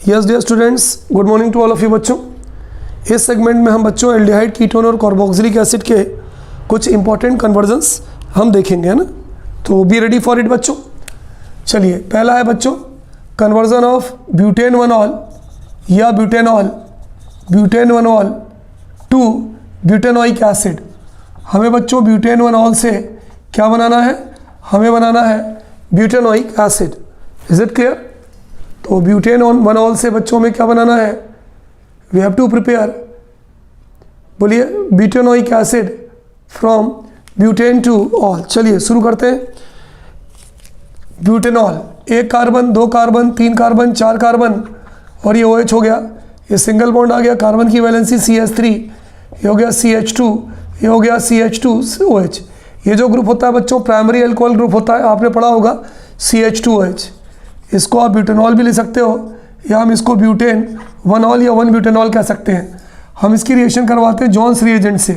Yes dear students, good morning to all of you बच्चों। इस segment में हम बच्चों एल्डिहाइड, कीटोन और कार्बोक्सिलिक एसिड के कुछ इंपॉर्टेंट कन्वर्जन्स हम देखेंगे, है ना। तो बी रेडी फॉर इट बच्चों। चलिए, पहला है बच्चों कन्वर्जन ऑफ ब्यूटेन वनॉल या ब्यूटेनॉल टू ब्यूटेनोइक एसिड। हमें बच्चों ब्यूटेन वनॉल से क्या बनाना है? हमें बनाना है butanoic acid. Is it clear? तो ब्यूटेन वनॉल से बच्चों में क्या बनाना है? वी हैव टू प्रिपेयर, बोलिए, butanoic acid from butane two all. चलिए शुरू करते हैं। Butanol, 1 carbon, 2 carbon, 3 carbon, 4 carbon और ये OH हो गया। ये सिंगल बॉन्ड आ गया, कार्बन की वैलेंसी CH3, ये हो गया CH2, ये हो गया CH2OH। ये जो ग्रुप होता है बच्चों प्राइमरी अल्कोहल ग्रुप होता है, आपने पढ़ा होगा CH2OH। इसको आप ब्यूटेनॉल भी ले सकते हो या हम इसको ब्यूटेन वनॉल या 1 ब्यूटेनॉल कह सकते हैं। हम इसकी रिएक्शन करवाते हैं जॉन्स रिएजेंट से।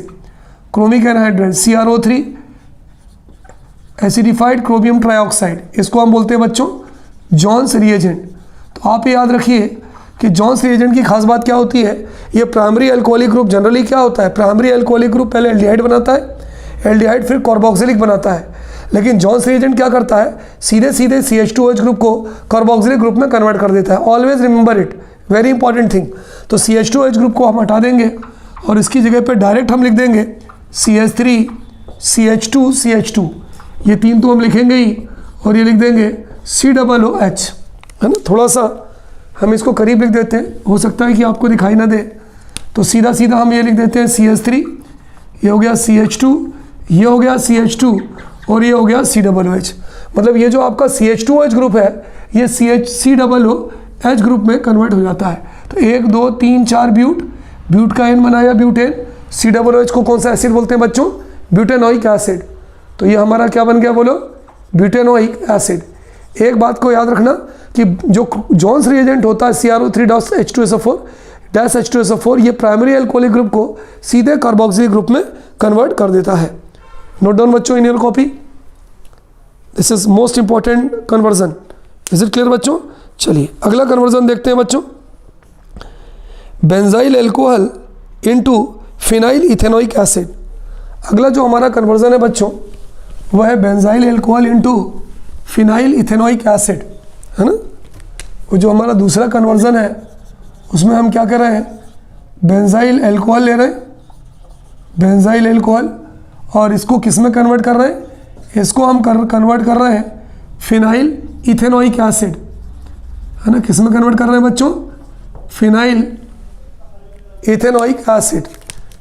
Chromic anhydride CrO3 acidified chromium trioxide, इसको हम बोलते हैं बच्चों जॉन्स रिएजेंट। तो आप ये याद रखिए कि जॉन्स रिएजेंट की खास बात क्या होती है। ये प्राइमरी अल्कोहलिक ग्रुप जनरली क्या होता है, प्राइमरी अल्कोहलिक ग्रुप पहले एल्डिहाइड बनाता है, एल्डिहाइड फिर कार्बोक्सिलिक बनाता है। लेकिन जॉन्स रिएजेंट क्या करता है, सीधे सीधे CH2OH ग्रुप को कार्बोक्सिलिक ग्रुप में कन्वर्ट कर देता है। Always remember it, very important thing. तो CH2OH ग्रुप को हम हटा देंगे और इसकी जगह पे डायरेक्ट हम लिख देंगे CH3 CH2 CH2। ये 3 तो हम लिखेंगे ही और ये लिख देंगे COOH, है ना। थोड़ा सा हम इसको करीब लिख देते हैं, हो सकता है कि आपको दिखाई ना दे। तो सीधा सीधा हम ये लिख देते हैं CH3, ये हो गया CH2, ये हो गया CH2 और ये हो गया COOH। मतलब ये जो आपका CH2OH ग्रुप है ये COOH ग्रुप में कन्वर्ट हो जाता है। तो 1 2 3 4 ब्यूट का N बनाया ब्यूटेन। COOH को कौन सा एसिड बोलते हैं बच्चों? Butanoic acid. तो ये हमारा क्या बन गया, बोलो, ब्यूटेनोइक एसिड। एक बात को याद रखना कि जो जॉन्स रिएजेंट होता है CrO3-H2SO4 ये प्राइमरी अल्कोहलिक ग्रुप को सीधे कार्बोक्सिलिक ग्रुप में कन्वर्ट कर देता है। नोट डाउन बच्चों in your copy, this is most important conversion. Is it clear बच्चों? चलिए अगला कन्वर्जन देखते हैं बच्चों। Benzyl alcohol into phenyl ethanoic acid. अगला जो हमारा कन्वर्जन है बच्चों वह है benzyl alcohol into phenyl ethanoic acid, है ना। वो जो हमारा दूसरा कन्वर्जन है उसमें हम क्या कर रहे हैं, बेंजाइल अल्कोहल ले रहे हैं, बेंजाइल अल्कोहल, और इसको किस में कन्वर्ट कर रहे हैं? इसको हम कन्वर्ट कर रहे हैं फिनाइल इथेनोइक एसिड, है ना। किस में कन्वर्ट कर रहे हैं बच्चों? फिनाइल इथेनोइक एसिड,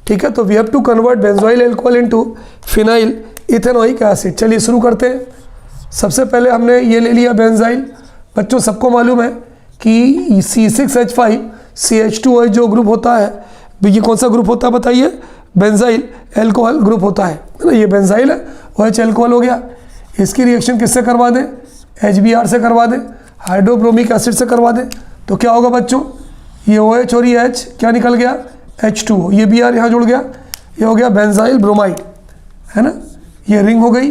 ठीक है। तो we have to convert benzoyl alcohol into phenyl ethanoic acid. चलिए शुरू करते हैं। सबसे पहले हमने ये ले लिया बेंजाइल। बच्चों सबको मालूम है कि C6H5CH2OH जो ग्रुप होता है, ये कौन सा ग्रुप होता है बताइए? बेंजाइल अल्कोहल ग्रुप होता है ना। ये बेंजाइल है, OH अल्कोहल हो गया। इसकी रिएक्शन किससे करवा दें? HBr से करवा दें, हाइड्रोब्रोमिक एसिड से करवा दें। तो क्या होगा बच्चों, ये OH और ये H क्या निकल गया? H2O। ये Br यहाँ जुड़ गया, ये हो गया बेंजाइल ब्रोमाइड, है ना। ये रिंग हो गई,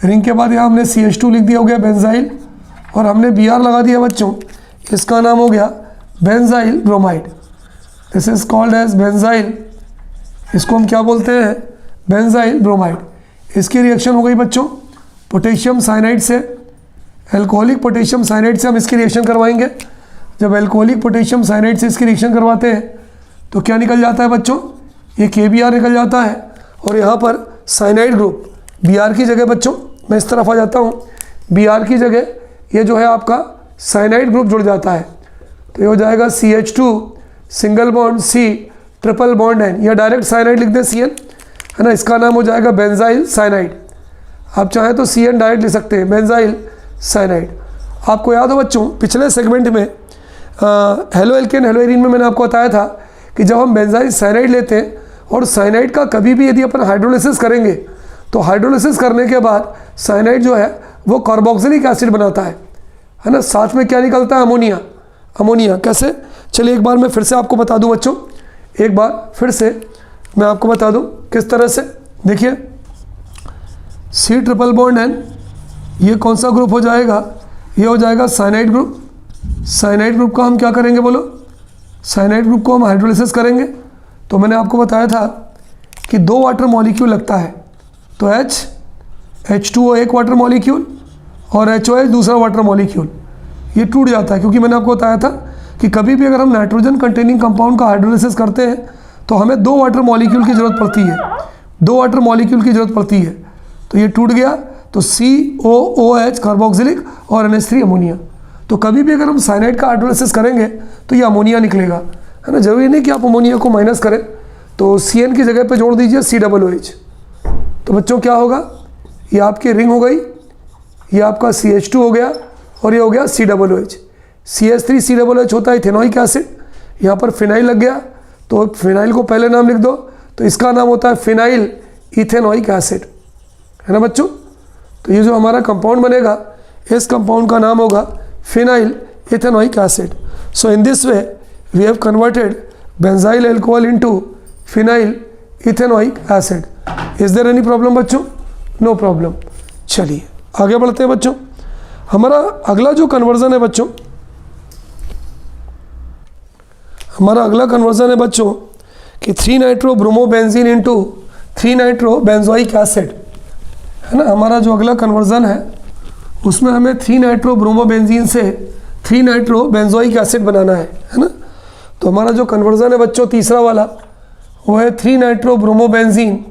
रिंग के बाद यहाँ हमने CH2 लिख दिया, हो गया बेंजाइल, और हमने Br लगा दिया बच्चों। इसका नाम हो गया benzyl bromide. This is called as benzyl, इसको हम क्या बोलते हैं? Benzyl bromide. इसकी रिएक्शन हो गई बच्चों पोटेशियम साइनाइड से, अल्कोहलिक पोटेशियम साइनाइड से हम इसकी रिएक्शन करवाएंगे। जब अल्कोहलिक पोटेशियम साइनाइड से इसकी रिएक्शन करवाते हैं तो क्या निकल जाता है बच्चों? ये KBr निकल जाता है और यहाँ पर साइनाइड ग्रुप Br की जगह बच्चों, मैं इस तरफ आ जाता हूँ, Br की जगह ये जो है आपका साइनाइड ग्रुप जुड़ जाता है। तो ये हो जाएगा CH2 single bond C triple bond N, या डायरेक्ट साइनाइड लिख दें CN, है ना। इसका नाम हो जाएगा बेंजाइल साइनाइड। आप चाहें तो CN डायरेक्ट लिख सकते हैं, बेंजाइल साइनाइड। आपको याद हो बच्चों पिछले सेगमेंट में हेलो एल्केन हेलो एरीन में मैंने आपको बताया था कि जब हम बेंजाइल साइनाइड लेते हैं और साइनाइड का कभी भी यदि अपन हाइड्रोलिसिस करेंगे तो हाइड्रोलिसिस करने के बाद साइनाइड जो है वो कार्बोक्सिलिक एसिड बनाता है ना। साथ में क्या निकलता है? अमोनिया। अमोनिया कैसे? चलिए एक बार मैं फिर से आपको बता दूं बच्चों, एक बार फिर से मैं आपको बता दूं किस तरह से। देखिए C ट्रिपल बॉन्ड N, ये कौन सा ग्रुप हो जाएगा? ये हो जाएगा साइनाइड ग्रुप, साइनाइड ग्रुप का हम क्या करेंगे बोलो, साइनाइड ग्रुप को हम हाइड्रोलिसिस करेंगे। तो मैंने आपको बताया था कि 2 वाटर मॉलिक्यूल लगता है, तो H2O एक वाटर मॉलिक्यूल और HOH दूसरा वाटर मॉलिक्यूल, ये टूट जाता है। क्योंकि मैंने आपको बताया था कि कभी भी अगर हम नाइट्रोजन कंटेनिंग कंपाउंड का हाइड्रोलिसिस करते हैं तो हमें 2 वाटर मॉलिक्यूल की ज़रूरत पड़ती है, 2 वाटर मॉलिक्यूल की ज़रूरत पड़ती है। तो ये टूट गया, तो COOH कार्बोक्सिलिक और NH3 अमोनिया। तो कभी भी अगर हम साइनाइड का हाइड्रोलिसिस करेंगे तो ये अमोनिया निकलेगा, है ना। जरूरी नहीं कि आप अमोनिया को माइनस करें, तो CN की जगह पे जोड़ दीजिए COOH। तो बच्चों क्या होगा, ये आपकी रिंग हो गई, ये आपका CH2 हो गया और ये हो गया COOH। CH3COOH होता है इथेनॉइक एसिड, यहाँ पर फिनाइल लग गया, तो फिनाइल को पहले नाम लिख दो, तो इसका नाम होता है फिनाइल इथेनॉइक एसिड, है ना बच्चों। तो ये जो हमारा कंपाउंड बनेगा, इस कंपाउंड का नाम होगा phenyl ethanoic acid. So in this way we have converted benzyl alcohol into phenyl ethanoic acid. Is there any problem बच्चों? No problem. चलिए आगे बढ़ते हैं बच्चों। हमारा अगला जो कन्वर्जन है बच्चों, हमारा अगला कन्वर्जन है बच्चों कि 3-नाइट्रोब्रोमोबेंजीन इंटू 3-नाइट्रोबेंजोइक एसिड, है ना। हमारा जो अगला कन्वर्जन है उसमें हमें 3-नाइट्रोब्रोमोबेंजीन से 3-नाइट्रोबेंजोइक एसिड बनाना है ना। तो हमारा जो कन्वर्जन है बच्चों तीसरा वाला, वो है 3-नाइट्रोब्रोमोबेंजीन,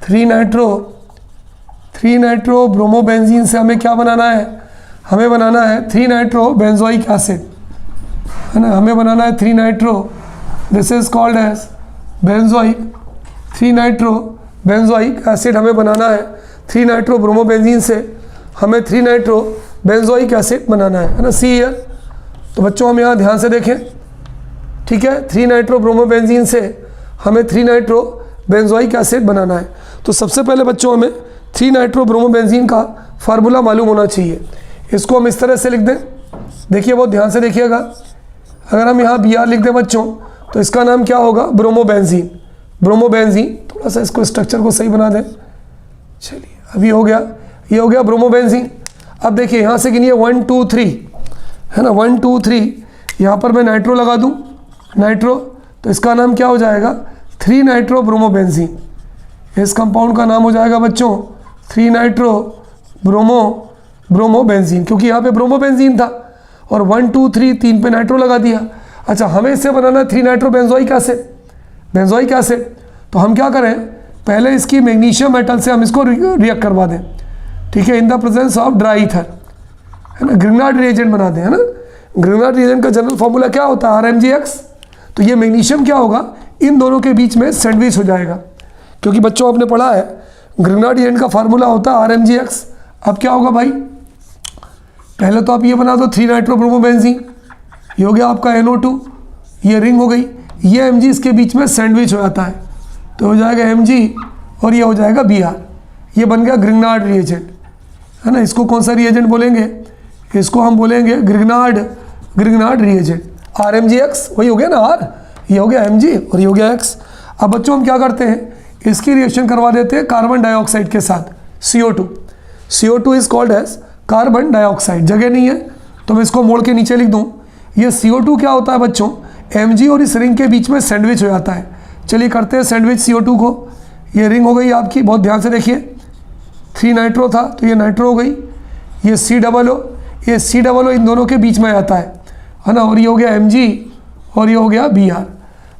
3-नाइट्रोब्रोमोबेंजीन से हमें क्या बनाना है, हमें बनाना है 3-नाइट्रोबेंजोइक एसिड, है ना। हमें बनाना है three nitro, this is called as benzoic, three nitrobenzoic acid हमें बनाना है। 3-नाइट्रोब्रोमोबेंजीन से हमें 3-नाइट्रोबेंजोइक एसिड बनाना है ना। सी ईयर। तो बच्चों हम यहाँ ध्यान से देखें, ठीक है। 3-नाइट्रोब्रोमोबेंजीन से हमें 3-नाइट्रोबेंजोइक एसिड बनाना है। तो सबसे पहले बच्चों हमें 3-नाइट्रोब्रोमोबेंजीन का फार्मूला मालूम होना चाहिए। इसको हम इस तरह से लिख दें, देखिए बहुत ध्यान से देखिएगा। अगर हम यहाँ Br लिख दें बच्चों, तो इसका नाम क्या होगा, ब्रोमोबेंजीन। ब्रोमोबेंजीन, थोड़ा सा इसको स्ट्रक्चर को सही बना दें। चलिए अभी हो गया, ये हो गया ब्रोमोबेंजीन। अब देखिए यहाँ से गिनिए 1 2 3, है ना। 1 2 3, यहाँ पर मैं नाइट्रो लगा दूँ, नाइट्रो, तो इसका नाम क्या हो जाएगा, 3-नाइट्रोब्रोमोबेंजीन। इस कंपाउंड का नाम हो जाएगा बच्चों 3-नाइट्रोब्रोमोबेंजीन, क्योंकि यहाँ पे ब्रोमोबेंजीन था और 1 2 3 3 पे नाइट्रो लगा दिया। अच्छा, हमें इससे बनाना है 3-नाइट्रोबेंजोइक एसिड, बेंजोइक एसिड। तो हम क्या करें, पहले इसकी मैग्नीशियम मेटल से हम इसको रिएक्ट करवा दें, ठीक है, in the presence of dry ether, है ना। ग्रिग्नार्ड रिएजेंट बना दें, है ना। ग्रिग्नार्ड रिएजेंट का जनरल फॉर्मूला क्या होता है, RMgX। तो ये मैग्नीशियम क्या होगा, इन दोनों के बीच में सैंडविच हो जाएगा, क्योंकि बच्चों आपने पढ़ा है ग्रिग्नार्ड रिएजेंट का फार्मूला होता है RMgX। अब क्या होगा भाई, पहले तो आप ये बना दो 3-नाइट्रोब्रोमोबेंजीन, ये हो गया आपका NO2, ये रिंग हो गई, ये Mg इसके बीच में सैंडविच हो जाता है, तो हो जाएगा Mg और ये हो जाएगा Br। ये बन गया ग्रिग्नार्ड रिएजेंट, है ना। इसको कौन सा रिएजेंट बोलेंगे, इसको हम बोलेंगे ग्रिग्नार्ड रिएजेंट। RMgX वही हो गया ना, R, ये हो गया Mg और ये हो गया X। अब बच्चों हम क्या करते हैं, इसकी रिएक्शन करवा देते हैं कार्बन डाइऑक्साइड के साथ, CO2। CO2 is called as carbon dioxide. जगह नहीं है तो मैं इसको मोड़ के नीचे लिख दूँ। ये CO2 क्या होता है बच्चों, Mg और इस रिंग के बीच में सैंडविच हो जाता है। चलिए करते हैं सैंडविच CO2 को। ये रिंग हो गई आपकी, बहुत ध्यान से देखिए, 3 नाइट्रो था तो ये नाइट्रो हो गई, ये COO, ये COO इन दोनों के बीच में आता है ना। और ये हो गया Mg और ये हो गया Br,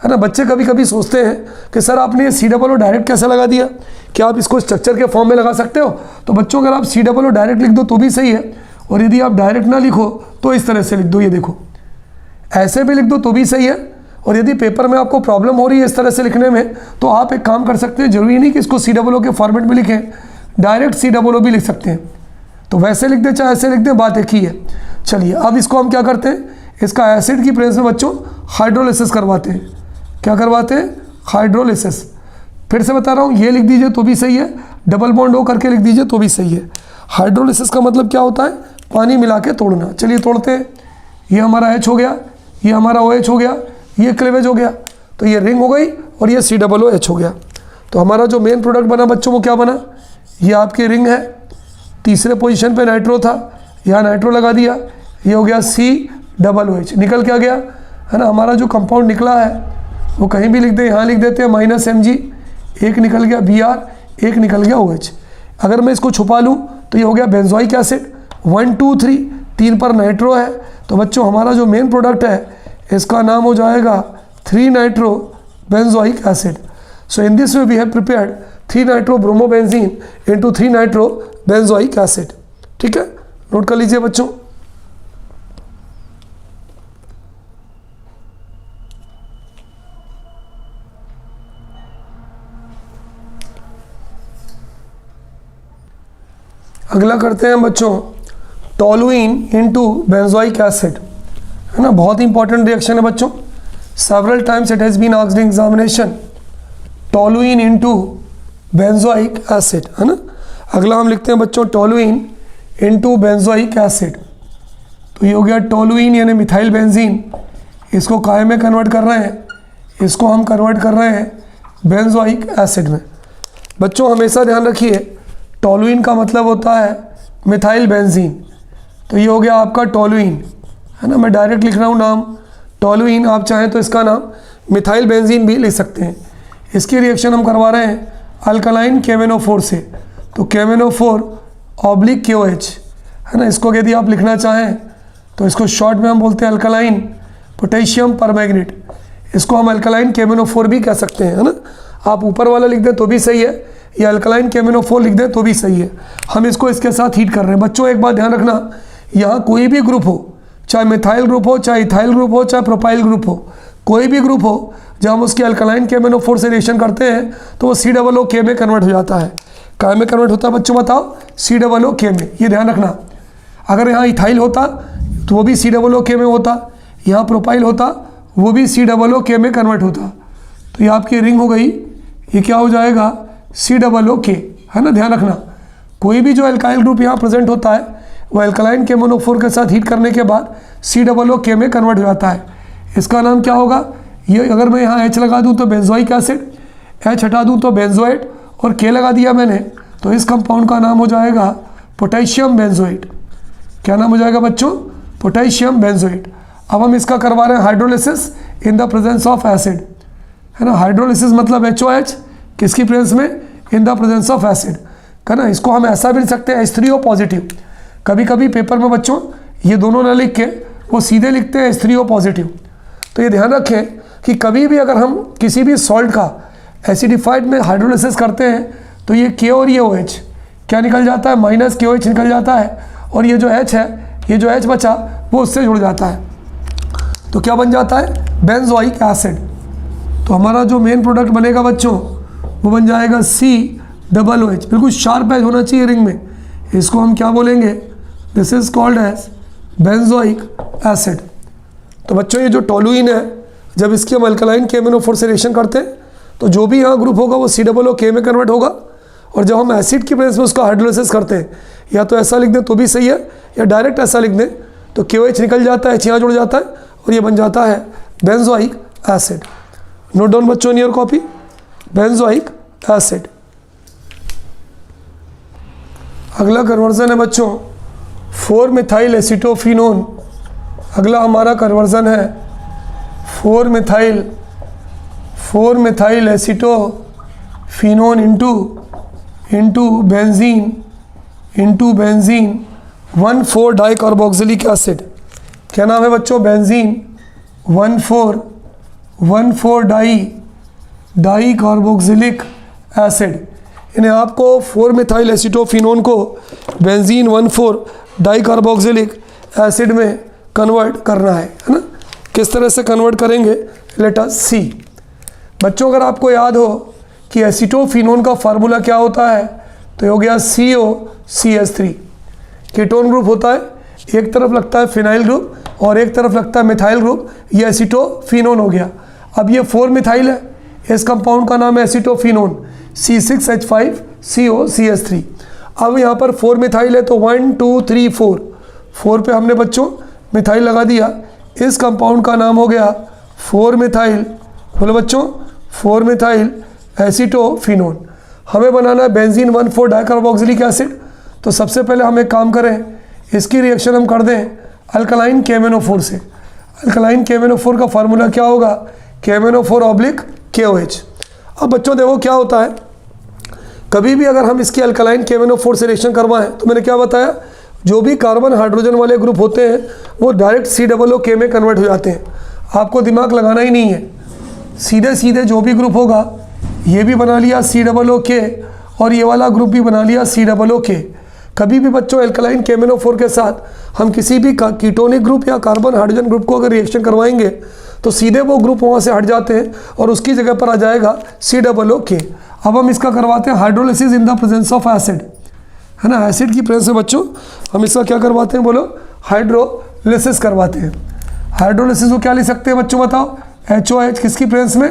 है ना। बच्चे कभी कभी सोचते हैं कि सर आपने ये COO डायरेक्ट कैसे लगा दिया, क्या आप इसको स्ट्रक्चर के फॉर्म में लगा सकते हो। तो बच्चों अगर आप COO डायरेक्ट लिख दो तो भी सही है, और यदि आप डायरेक्ट ना लिखो तो इस तरह से लिख दो, ये देखो ऐसे भी लिख दो तो भी सही है। और यदि पेपर में आपको प्रॉब्लम हो रही है इस तरह से लिखने में, तो आप एक काम कर सकते हैं, जरूरी नहीं कि इसको COO के फॉर्मेट में लिखें, डायरेक्ट COO भी लिख सकते हैं। तो वैसे लिख दें चाहे ऐसे लिख दें, बात एक ही है। चलिए अब इसको हम क्या करते हैं, इसका एसिड की प्रेजेंस में बच्चों हाइड्रोलिसिस करवाते हैं। क्या करवाते हैं, हाइड्रोलिसिस। फिर से बता रहा हूँ, ये लिख दीजिए तो भी सही है, डबल बॉन्ड O करके लिख दीजिए तो भी सही है। हाइड्रोलिसिस का मतलब क्या होता है, पानी मिला के तोड़ना। चलिए तोड़ते हैं। ये हमारा H हो गया, ये हमारा OH हो गया, ये क्लेवेज हो गया, तो ये रिंग हो गई और ये COOH हो गया। तो हमारा जो मेन प्रोडक्ट बना बच्चों वो क्या बना, ये आपकी रिंग है, तीसरे पोजीशन पे नाइट्रो था, यहाँ नाइट्रो लगा दिया, ये हो गया डबल OH निकल क्या गया, है ना। हमारा जो कंपाउंड निकला है वो कहीं भी लिख दे, यहाँ लिख देते हैं -Mg, एक निकल गया Br, एक निकल गया OH। अगर मैं इसको छुपा लूँ तो ये हो गया बेंजोइक एसिड। 1 2 3 3 पर नाइट्रो है, तो बच्चों हमारा जो मेन प्रोडक्ट है इसका नाम हो जाएगा 3 nitro benzoic acid. So in this way we have prepared 3 nitro bromobenzene into 3 nitro benzoic acid. ठीक है, नोट कर लीजिए बच्चों। अगला करते हैं बच्चों टोलुइन इनटू बेंजोइक एसिड, है ना। बहुत ही इंपॉर्टेंट रिएक्शन है बच्चों, several times it has been asked in examination, toluene into benzoic acid, है ना। अगला हम लिखते हैं बच्चों टोलुइन इनटू बेंजोइक एसिड, तो ये हो गया टोलुइन यानी मिथाइल बेंजीन, इसको काय में कन्वर्ट कर रहे हैं, इसको हम कन्वर्ट कर रहे हैं बेंजोइक एसिड में। बच्चों हमेशा ध्यान रखिए टोलुइन का मतलब होता है मिथाइल बेंजीन, तो ये हो गया आपका टोलुइन, है ना। मैं डायरेक्ट लिख रहा हूँ नाम टोलुइन, आप चाहें तो इसका नाम मिथाइल बेंजीन भी लिख सकते हैं। इसकी रिएक्शन हम करवा रहे हैं अल्कलाइन KMnO4 से, तो KMnO4/KOH, है ना। इसको यदि आप लिखना चाहें तो इसको शॉर्ट में हम बोलते हैं अल्कलाइन पोटेशियम परमैंगनेट, इसको हम अल्कलाइन KMnO4 भी कह सकते हैं, है ना। आप ऊपर वाला लिख दें तो भी सही है, या अल्कलाइन KMnO4 लिख दें तो भी सही है। हम इसको इसके साथ हीट कर रहे हैं। बच्चों एक बात ध्यान रखना, यहाँ कोई भी ग्रुप हो, चाहे मिथाइल ग्रुप हो, चाहे इथाइल ग्रुप हो, चाहे प्रोपाइल ग्रुप हो, कोई भी ग्रुप हो, जब हम उसकी अल्कलाइन KMnO4 से रिएक्शन करते हैं तो वो COOK में कन्वर्ट हो जाता है। काय में कन्वर्ट होता है बच्चों बताओ? COOK में, ये ध्यान रखना। अगर यहाँ इथाइल होता तो वो भी COOK में होता, यहाँ प्रोपाइल होता वो भी COOK में कन्वर्ट होता, तो ये आपकी रिंग हो गई, ये क्या हो जाएगा COOK, है ना। ध्यान रखना कोई भी जो अल्काइल ग्रुप यहाँ प्रेजेंट होता है वो अल्कलाइन KMnO4 के साथ हीट करने के बाद COOK में कन्वर्ट हो जाता है। इसका नाम क्या होगा? ये अगर मैं यहाँ H लगा दूँ तो बेंजोइक एसिड, H हटा दूँ तो बेंजोएट, और K लगा दिया मैंने तो इस कंपाउंड का नाम हो जाएगा पोटेशियम बेंजोएट। क्या नाम हो जाएगा बच्चों? Potassium benzoate. अब हम इसका करवा रहे हैं hydrolysis in the presence of acid, है ना। हाइड्रोलिसिस मतलब HOH, किसकी प्रेजेंस में? In the presence of acid, है ना। इसको हम ऐसा भी लिख सकते हैं H3O पॉजिटिव। कभी कभी पेपर में बच्चों ये दोनों ना लिख के वो सीधे लिखते हैं H3O पॉजिटिव, तो ये ध्यान रखें कि कभी भी अगर हम किसी भी सॉल्ट का एसिडिफाइड में हाइड्रोलिसिस करते हैं तो ये K और ये OH क्या निकल जाता है? -KOH निकल जाता है, और ये जो H है, ये जो H बचा वो उससे जुड़ जाता है, तो क्या बन जाता है? Benzoic acid. तो हमारा जो मेन प्रोडक्ट बनेगा बच्चों वो बन जाएगा COOH। बिल्कुल शार्प एज होना चाहिए रिंग में, इसको हम क्या बोलेंगे? This is called as benzoic acid. तो बच्चों ये जो टोलुइन है, जब इसकी हम अल्कलाइन KMnO4 से रिएक्शन करते हैं तो जो भी यहाँ ग्रुप होगा वो COOK में कन्वर्ट होगा, और जब हम एसिड की प्रेजेंस में उसका हाइड्रोलिसिस करते हैं, या तो ऐसा लिख दें तो भी सही है, या डायरेक्ट ऐसा लिख दें तो KOH निकल जाता है, H यहाँ जुड़ जाता है और ये बन जाता है बेंजोइक एसिड। नोट डाउन बच्चों in your copy, benzoic acid. अगला कन्वर्जन है बच्चों 4-मिथाइल एसीटोफिनोन। अगला हमारा कन्वर्जन है four methyl acetophenone into benzene one four dicarboxylic acid. क्या नाम है बच्चों? Benzene one four dicarboxylic acid. यानी आपको 4-मिथाइल एसीटोफिनोन को बेंजीन 1,4-डाइकार्बोक्सिलिक एसिड में कन्वर्ट करना है ना। किस तरह से कन्वर्ट करेंगे? Let us see. बच्चों अगर आपको याद हो कि एसीटोफिनोन का फार्मूला क्या होता है, तो हो गया COCH3। कीटोन ग्रुप होता है, एक तरफ लगता है फिनाइल ग्रुप और एक तरफ लगता है मिथाइल ग्रुप, ये एसीटोफिनोन हो गया। अब ये 4-मिथाइल है, इस कंपाउंड का नाम है एसीटोफिनोन, C6H5COCH3। अब यहाँ पर 4-मिथाइल है तो 1 2 3 4 पे हमने बच्चों मिथाइल लगा दिया, इस कंपाउंड का नाम हो गया 4-मिथाइल, बोलो बच्चों 4-मिथाइल एसीटोफिनोन। हमें बनाना है बेंजीन 1,4-डाइकार्बोक्सिलिक एसिड। तो सबसे पहले हम एक काम करें, इसकी रिएक्शन हम कर दें अल्कलाइन KMnO4 से। अल्कलाइन KMnO4 का फार्मूला क्या होगा, KMnO4/KOH। अब बच्चों देखो क्या होता है, कभी भी अगर हम इसकी अल्कलाइन KMnO4 से रिएक्शन करवाएं तो मैंने क्या बताया, जो भी कार्बन हाइड्रोजन वाले ग्रुप होते हैं वो डायरेक्ट COOK में कन्वर्ट हो जाते हैं। आपको दिमाग लगाना ही नहीं है, सीधे सीधे जो भी ग्रुप होगा ये भी बना लिया COOK और ये वाला ग्रुप भी बना लिया COOK। कभी भी बच्चों अल्कलाइन KMnO4 के साथ हम किसी भी कीटोनिक ग्रुप या कार्बन हाइड्रोजन ग्रुप को अगर रिएक्शन करवाएंगे तो सीधे वो ग्रुप वहाँ से हट जाते हैं और उसकी जगह पर आ जाएगा COOK। अब हम इसका करवाते हैं hydrolysis in the presence of acid, है ना, एसिड की प्रेजेंस में बच्चों हम इसका क्या करवाते हैं, बोलो, हाइड्रोलिसिस करवाते हैं। हाइड्रोलिसिस को क्या लिख सकते हैं बच्चों, बताओ, HOH किसकी प्रेजेंस में,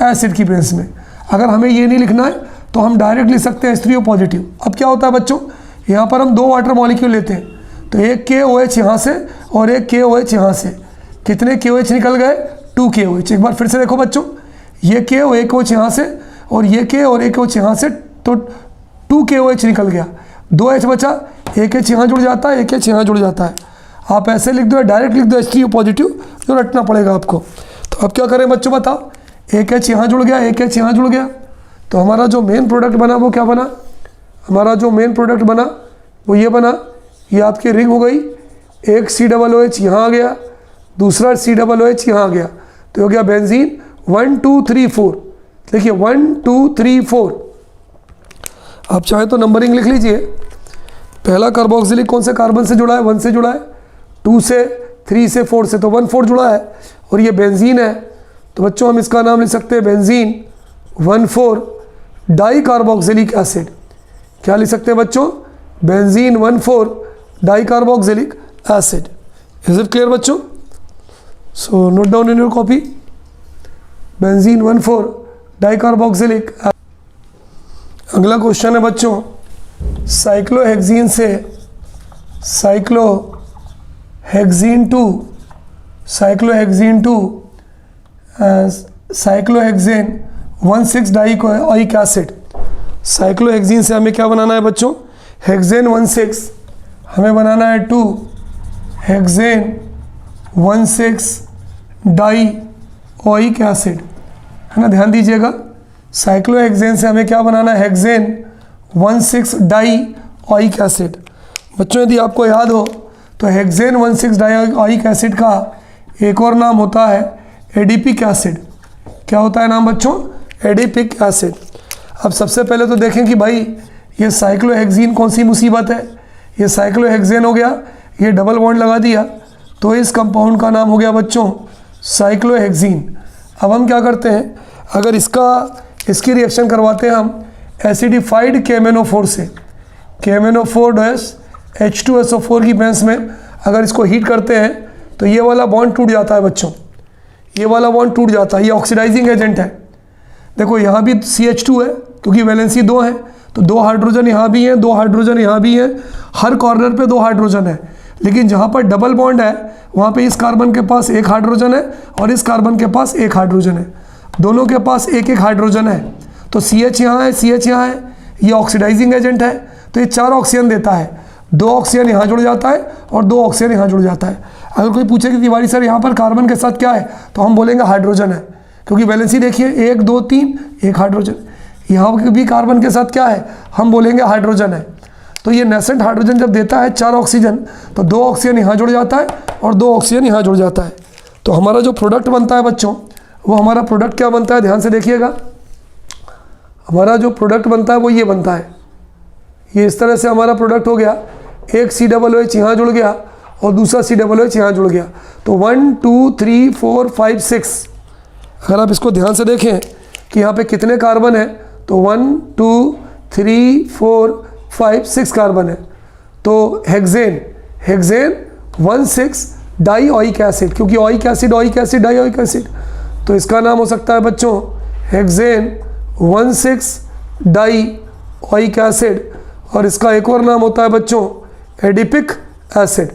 एसिड की प्रेजेंस में। अगर हमें ये नहीं लिखना है तो हम डायरेक्ट लिख सकते हैं H3O पॉजिटिव। अब क्या होता है बच्चों, यहाँ पर हम दो वाटर मॉलिक्यूल लेते हैं, तो एक KOH यहाँ से और एक KOH यहाँ से। कितने KOH निकल गए, 2 KOH। एक बार फिर से देखो बच्चों, ये K और एक OH यहाँ से और ये K और एक OH यहाँ से, तो 2 KOH निकल गया, 2 H बचा, एक H यहाँ जुड़ जाता है, एक H यहाँ जुड़ जाता है। आप ऐसे लिख दो या डायरेक्ट लिख दो H3O पॉजिटिव, जो रटना पड़ेगा आपको। तो अब क्या करें बच्चों, बताओ, एक H यहाँ जुड़ गया, एक H यहाँ जुड़ गया, तो हमारा जो मेन प्रोडक्ट बना वो क्या बना, हमारा जो मेन प्रोडक्ट बना वो ये बना, ये आपकी रिंग हो गई, एक COOH यहाँ आ गया, दूसरा COOH यहाँ आ गया, तो हो गया बेंजीन 1 2 3 4। देखिए 1 2 3 4, आप चाहें तो नंबरिंग लिख लीजिए। पहला कार्बोक्सिलिक कौन से कार्बन से जुड़ा है, 1 से जुड़ा है, 2 से, 3 से, 4 से, तो 1 4 जुड़ा है और ये बेंजीन है। तो बच्चों हम इसका नाम लिख सकते हैं बेंजीन 1 4 डाई कार्बोक्सिलिक एसिड। क्या लिख सकते हैं बच्चों, benzene 1 4 dicarboxylic acid. Is it clear बच्चों? So note down in your copy, benzene 1 4 dicarboxylic. अगला क्वेश्चन है बच्चों, साइक्लोहेक्सीन से cyclohexene 2 cyclohexane 1,6 dioic acid. Cyclohexene से हमें क्या बनाना है बच्चों, हेक्सेन 1,6, हमें बनाना है 2 हेक्सेन 1,6 डाइकोइक एसिड, है ना, ध्यान दीजिएगा। साइक्लोहेक्सेन से हमें क्या बनाना है, हेक्सेन 1,6 डाइकोइक एसिड। बच्चों यदि आपको याद हो तो हेक्सेन 1,6 डाइकोइक एसिड का एक और नाम होता है एडिपिक एसिड। क्या होता है नाम बच्चों, एडिपिक एसिड। अब सबसे पहले तो देखें कि भाई ये साइक्लोहेक्सीन कौन सी मुसीबत है, ये साइक्लोहेक्सेन हो गया, ये डबल बॉन्ड लगा दिया, तो इस कंपाउंड का नाम हो गया बच्चों साइक्लोहेक्सीन। अब हम क्या करते हैं, अगर इसकी रिएक्शन करवाते हैं हम एसिडिफाइड KMnO4 से, KMnO4 H2SO4 की प्रेजेंस में अगर इसको हीट करते हैं तो ये वाला बॉन्ड टूट जाता है बच्चों, ये वाला बॉन्ड टूट जाता है, ये ऑक्सीडाइजिंग एजेंट है। देखो यहाँ भी CH2 है क्योंकि वैलेंसी 2 है, तो 2 हाइड्रोजन यहाँ भी हैं, 2 हाइड्रोजन यहाँ भी हैं, हर कॉर्नर पे 2 हाइड्रोजन है। लेकिन जहाँ पर डबल बॉन्ड है वहाँ पे इस कार्बन के पास 1 हाइड्रोजन है और इस कार्बन के पास 1 हाइड्रोजन है, दोनों के पास 1 हाइड्रोजन है। तो CH यहाँ है, CH यहाँ है, ये ऑक्सीडाइजिंग एजेंट है, तो ये 4 ऑक्सीजन देता है, 2 ऑक्सीजन यहाँ जुड़ जाता है और 2 ऑक्सीजन यहाँ जुड़ जाता है। अगर कोई पूछे कि तिवारी सर यहाँ पर कार्बन के साथ क्या है, तो हम बोलेंगे हाइड्रोजन है, क्योंकि वैलेंसी देखिए 1 2 3 1 हाइड्रोजन। यहाँ भी कार्बन के साथ क्या है, हम बोलेंगे हाइड्रोजन है। तो ये नेसेंट हाइड्रोजन जब देता है 4 ऑक्सीजन, तो 2 ऑक्सीजन यहाँ जुड़ जाता है और 2 ऑक्सीजन यहाँ जुड़ जाता है। तो हमारा जो प्रोडक्ट बनता है बच्चों, वो हमारा प्रोडक्ट क्या बनता है, ध्यान से देखिएगा। हमारा जो प्रोडक्ट बनता है वो ये बनता है, ये इस तरह से हमारा प्रोडक्ट हो गया, एक COOH यहाँ जुड़ गया और दूसरा COOH यहाँ जुड़ गया, तो 1 2 3 4 5 6। अगर आप इसको ध्यान से देखें कि यहाँ पे कितने कार्बन है, तो 1 2 3 4 5 6 कार्बन है। तो हेक्सेन 1,6 डाइओइक एसिड, क्योंकि ओइक एसिड डाइओइक एसिड, तो इसका नाम हो सकता है बच्चों हेक्सेन 1,6 डाइओइक एसिड। और इसका एक और नाम होता है बच्चों एडिपिक एसिड।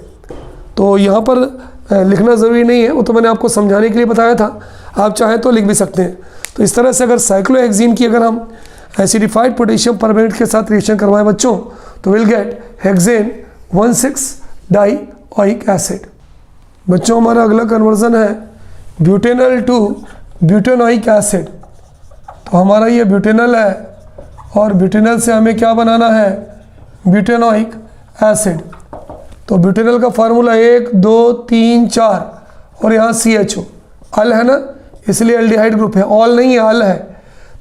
तो यहाँ पर लिखना ज़रूरी नहीं है, वो तो मैंने आपको समझाने के लिए बताया था, आप चाहें तो लिख भी सकते हैं। तो इस तरह से अगर साइक्लोहेक्सीन की अगर हम एसिडिफाइड पोटेशियम परमैंगनेट के साथ रिएक्शन करवाएं बच्चों, तो will get hexane 1,6 dioic acid. बच्चों हमारा अगला कन्वर्जन है ब्यूटेनल टू ब्यूटेनोइक एसिड। तो हमारा ये ब्यूटेनल है और ब्यूटेनल से हमें क्या बनाना है, ब्यूटेनोइक एसिड। तो ब्यूटेनल का फार्मूला 1 2 3 4 और यहाँ CHO, अल है ना, इसलिए एल्डिहाइड ग्रुप है, ऑल नहीं है, अल है।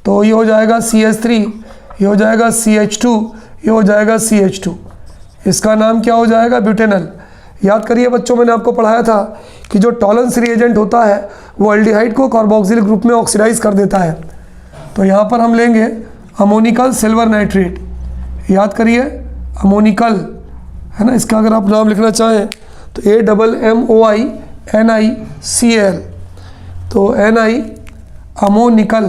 तो ये हो जाएगा CH3, ये हो जाएगा CH2, ये हो जाएगा CH2। इसका नाम क्या हो जाएगा, ब्यूटेनल। याद करिए बच्चों, मैंने आपको पढ़ाया था कि जो टॉलरेंस रिएजेंट होता है वो एल्डिहाइड को कार्बोक्सिल ग्रुप में ऑक्सीडाइज कर देता है। तो यहाँ पर हम लेंगे अमोनिकल सिल्वर नाइट्रेट, याद करिए अमोनिकल है ना, इसका अगर आप नाम लिखना चाहें तो AMMOINICL, तो NI अमोनिकल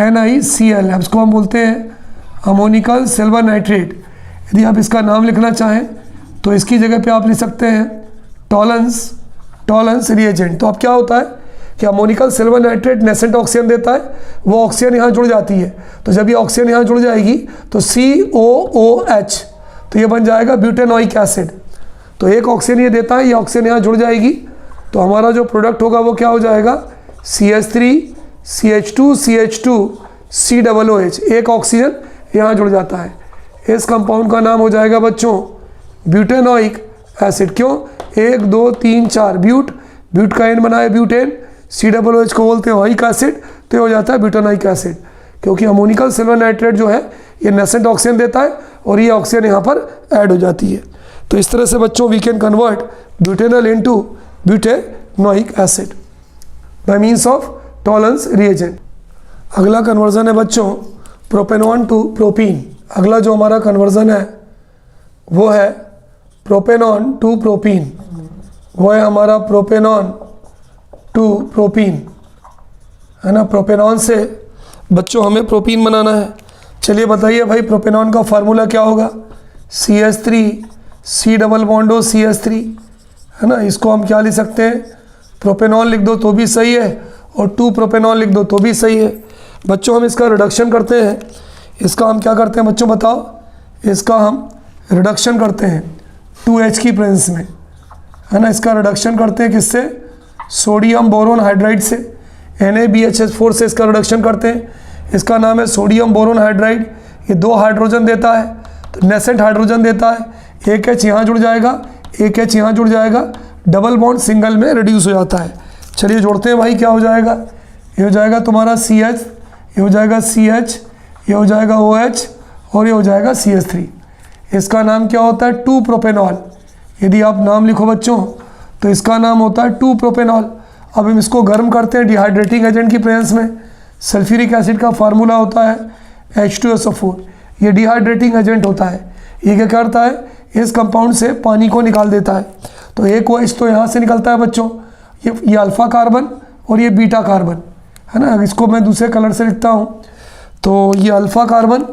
NiCl, अब इसको हम बोलते हैं अमोनिकल सिल्वर नाइट्रेट। यदि आप इसका नाम लिखना चाहें तो इसकी जगह पे आप लिख सकते हैं टॉलरेंस रिएजेंट। तो अब क्या होता है कि ammoniacal silver nitrate nascent oxygen देता है, वो ऑक्सीजन यहाँ जुड़ जाती है। तो जब ये ऑक्सीजन यहाँ जुड़ जाएगी तो COOH, तो ये बन जाएगा ब्यूटेनोइक एसिड। तो एक ऑक्सीजन ये देता है, ये ऑक्सीजन यहाँ जुड़ जाएगी, तो हमारा जो प्रोडक्ट होगा वो क्या हो जाएगा, CH3 CH2 CH2 COOH, एक ऑक्सीजन यहाँ जुड़ जाता है। इस कंपाउंड का नाम हो जाएगा बच्चों ब्यूटेनोइक एसिड। क्यों, 1 2 3 4 ब्यूट का एन बना है ब्यूटेन, COOH को बोलते हैं ओइक एसिड, तो ये हो जाता है ब्यूटेनोइक एसिड। क्योंकि अमोनिकल सिल्वर नाइट्रेट जो है ये नेसेंट ऑक्सीजन देता है और ये ऑक्सीजन यहाँ पर ऐड हो जाती है। तो इस तरह से बच्चों we can convert butanal into butanoic acid by means of Tollens reagent. अगला कन्वर्जन है बच्चों प्रोपेनॉन टू प्रोपीन। अगला जो हमारा कन्वर्जन है वो है प्रोपेनॉन टू प्रोपीन, वो है हमारा प्रोपेनॉन टू प्रोपीन, है ना। प्रोपेनॉन से बच्चों हमें प्रोपीन बनाना है। चलिए बताइए भाई, प्रोपेनॉन का फार्मूला क्या होगा, CH3 C डबल बॉन्डो CH3, है ना। इसको हम क्या लिख सकते हैं, प्रोपेनॉन लिख दो तो भी सही है और 2 प्रोपेनॉन लिख दो तो भी सही है। बच्चों हम इसका रिडक्शन करते हैं, इसका हम क्या करते हैं बच्चों बताओ, इसका हम रिडक्शन करते हैं 2H की प्रेजेंस में, है ना। इसका रिडक्शन करते हैं किससे, सोडियम बोरोन हाइड्राइड से, NaBHH4 से इसका रिडक्शन करते हैं। इसका नाम है सोडियम बोरोन हाइड्राइड। ये 2 हाइड्रोजन देता है, तो नेसेंट हाइड्रोजन देता है, एक H यहाँ जुड़ जाएगा, एक H यहाँ जुड़ जाएगा, डबल बॉन्ड सिंगल में रिड्यूस हो जाता है। चलिए जोड़ते हैं भाई, क्या हो जाएगा, ये हो जाएगा तुम्हारा CH, ये हो जाएगा CH, ये हो जाएगा OH और ये हो जाएगा CH3। इसका नाम क्या होता है, 2 प्रोपेनॉल। यदि आप नाम लिखो बच्चों तो इसका नाम होता है 2 प्रोपेनॉल। अब हम इसको गर्म करते हैं डिहाइड्रेटिंग एजेंट की प्रेजेंस में। सल्फ्यूरिक एसिड का फार्मूला होता है H2SO4, ये डिहाइड्रेटिंग एजेंट होता है। ये क्या करता है, इस कंपाउंड से पानी को निकाल देता है। तो एक OH तो यहाँ से निकलता है बच्चों, ये अल्फ़ा कार्बन और ये बीटा कार्बन, है ना। इसको मैं दूसरे कलर से लिखता हूँ, तो ये अल्फ़ा कार्बन,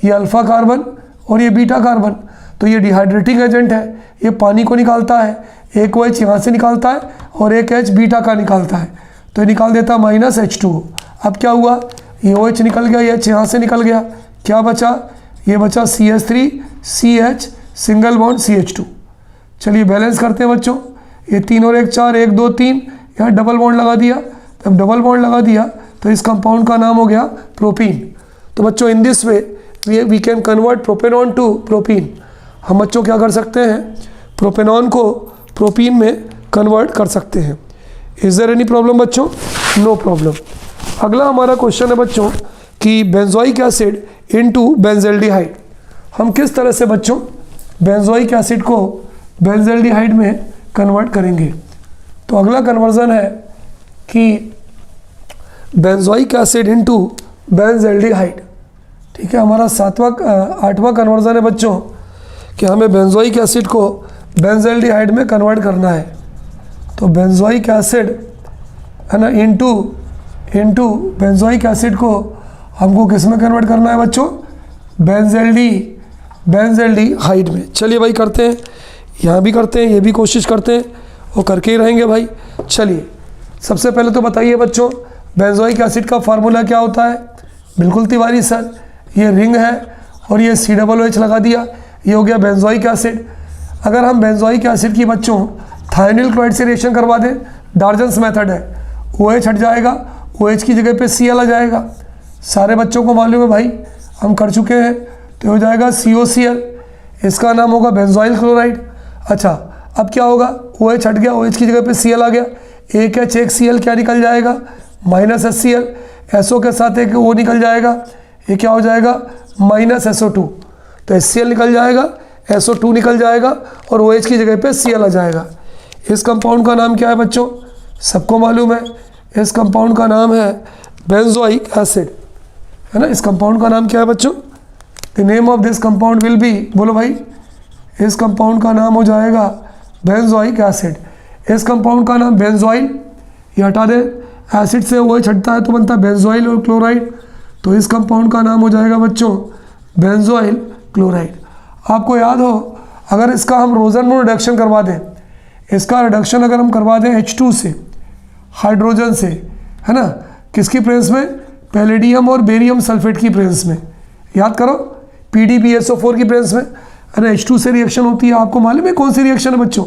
ये अल्फ़ा कार्बन और ये बीटा कार्बन। तो ये डिहाइड्रेटिंग एजेंट है, ये पानी को निकालता है। एक OH यहाँ से निकालता है और एक H बीटा का निकालता है, तो ये निकाल देता है -H2O। अब क्या हुआ, ये OH निकल गया, ये H यहाँ से निकल गया, क्या बचा, ये बचा CH3 CH single bond CH2। चलिए बैलेंस करते हैं बच्चों, ये 3 और 1 4, 1 2 3, यहाँ डबल बॉन्ड लगा दिया। जब डबल बॉन्ड लगा दिया तो इस कंपाउंड का नाम हो गया प्रोपीन। तो बच्चों in this way we can convert propanone to propene. हम बच्चों क्या कर सकते हैं, प्रोपेनॉन को प्रोपीन में कन्वर्ट कर सकते हैं। इज देयर एनी प्रॉब्लम बच्चों, नो प्रॉब्लम। अगला हमारा क्वेश्चन है बच्चों कि बेंजोइक एसिड इनटू बेंजल्डिहाइड। हम किस तरह से बच्चों बेंजोइक एसिड को बेंजल्डिहाइड में कन्वर्ट करेंगे। तो अगला कन्वर्जन है कि बेंजोइक एसिड इनटू बेंजल्डिहाइड। ठीक है, हमारा 8वां कन्वर्जन है बच्चों कि हमें बेंजोइक एसिड को बेंजल्डिहाइड में कन्वर्ट करना है। तो बेंजोइक एसिड है ना इनटू बेंजोइक एसिड को हमको किस में कन्वर्ट करना है बच्चों, बेंजल्डिहाइड में। चलिए भाई करते हैं, यहाँ भी करते हैं, ये भी कोशिश करते हैं और करके ही रहेंगे भाई। चलिए सबसे पहले तो बताइए बच्चों बेंजोइक एसिड का फार्मूला क्या होता है। बिल्कुल तिवारी सर, ये रिंग है और ये COOH लगा दिया, ये हो गया बेंजोइक एसिड। अगर हम बेंजोइक एसिड की बच्चों थायनिल क्लोराइड से रिएक्शन करवा दें, डार्जन्स मेथड है, OH हट जाएगा, OH की जगह पे Cl आ जाएगा। सारे बच्चों को मालूम है भाई, हम कर चुके हैं। तो हो जाएगा COCl, इसका नाम होगा बेंजोइल क्लोराइड। अच्छा, अब क्या होगा, OH हट गया, OH की जगह पे Cl आ गया, एक H एक Cl क्या निकल जाएगा, -HCl, SO के साथ एक O निकल जाएगा, ये क्या हो जाएगा -SO2। तो HCl निकल जाएगा, SO2 निकल जाएगा और OH की जगह पे Cl आ जाएगा। इस कंपाउंड का नाम क्या है बच्चों, सबको मालूम है, इस कंपाउंड का नाम है बेंजोइक एसिड, है ना। इस कंपाउंड का नाम क्या है बच्चों, the name of this compound will be, बोलो भाई, इस कंपाउंड का नाम हो जाएगा बेंजोइक एसिड। इस कंपाउंड का नाम बेंजोइल, ये हटा दे, एसिड से OH हटता है तो बनता है बेंजोइल और क्लोराइड, तो इस कंपाउंड का नाम हो जाएगा बच्चों बेंजोइल क्लोराइड। आपको याद हो, अगर इसका हम रोजनमून रिडक्शन करवा दें, इसका रिडक्शन अगर हम करवा दें H2 से, हाइड्रोजन से, है ना, किसकी प्रेजेंस में, पैलेडियम और बेरियम सल्फेट की प्रेजेंस में, याद करो, PdPSO4 की प्रेजेंस में, अरे H2 से रिएक्शन होती है। आपको मालूम है कौन सी रिएक्शन है बच्चों,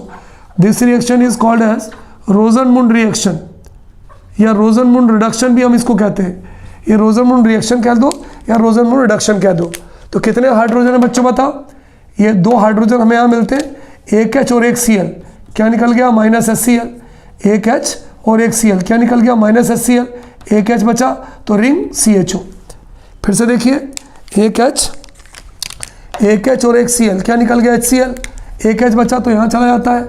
this reaction is called as Rosenmund reaction या रोजनमून रिडक्शन भी हम इसको कहते हैं। ये रोजनमून रिएक्शन कह दो या रोजनमून रिडक्शन कह दो। तो कितने हाइड्रोजन है बच्चों बताओ, ये 2 हाइड्रोजन हमें यहाँ मिलते हैं, एक H और एक Cl, क्या निकल गया -HCl, एक H और एक Cl, क्या निकल गया -HCl, एक H बचा तो रिंग CHO। फिर से देखिए, एक H और एक Cl, क्या निकल गया HCl, एक H बचा तो यहाँ चला जाता है,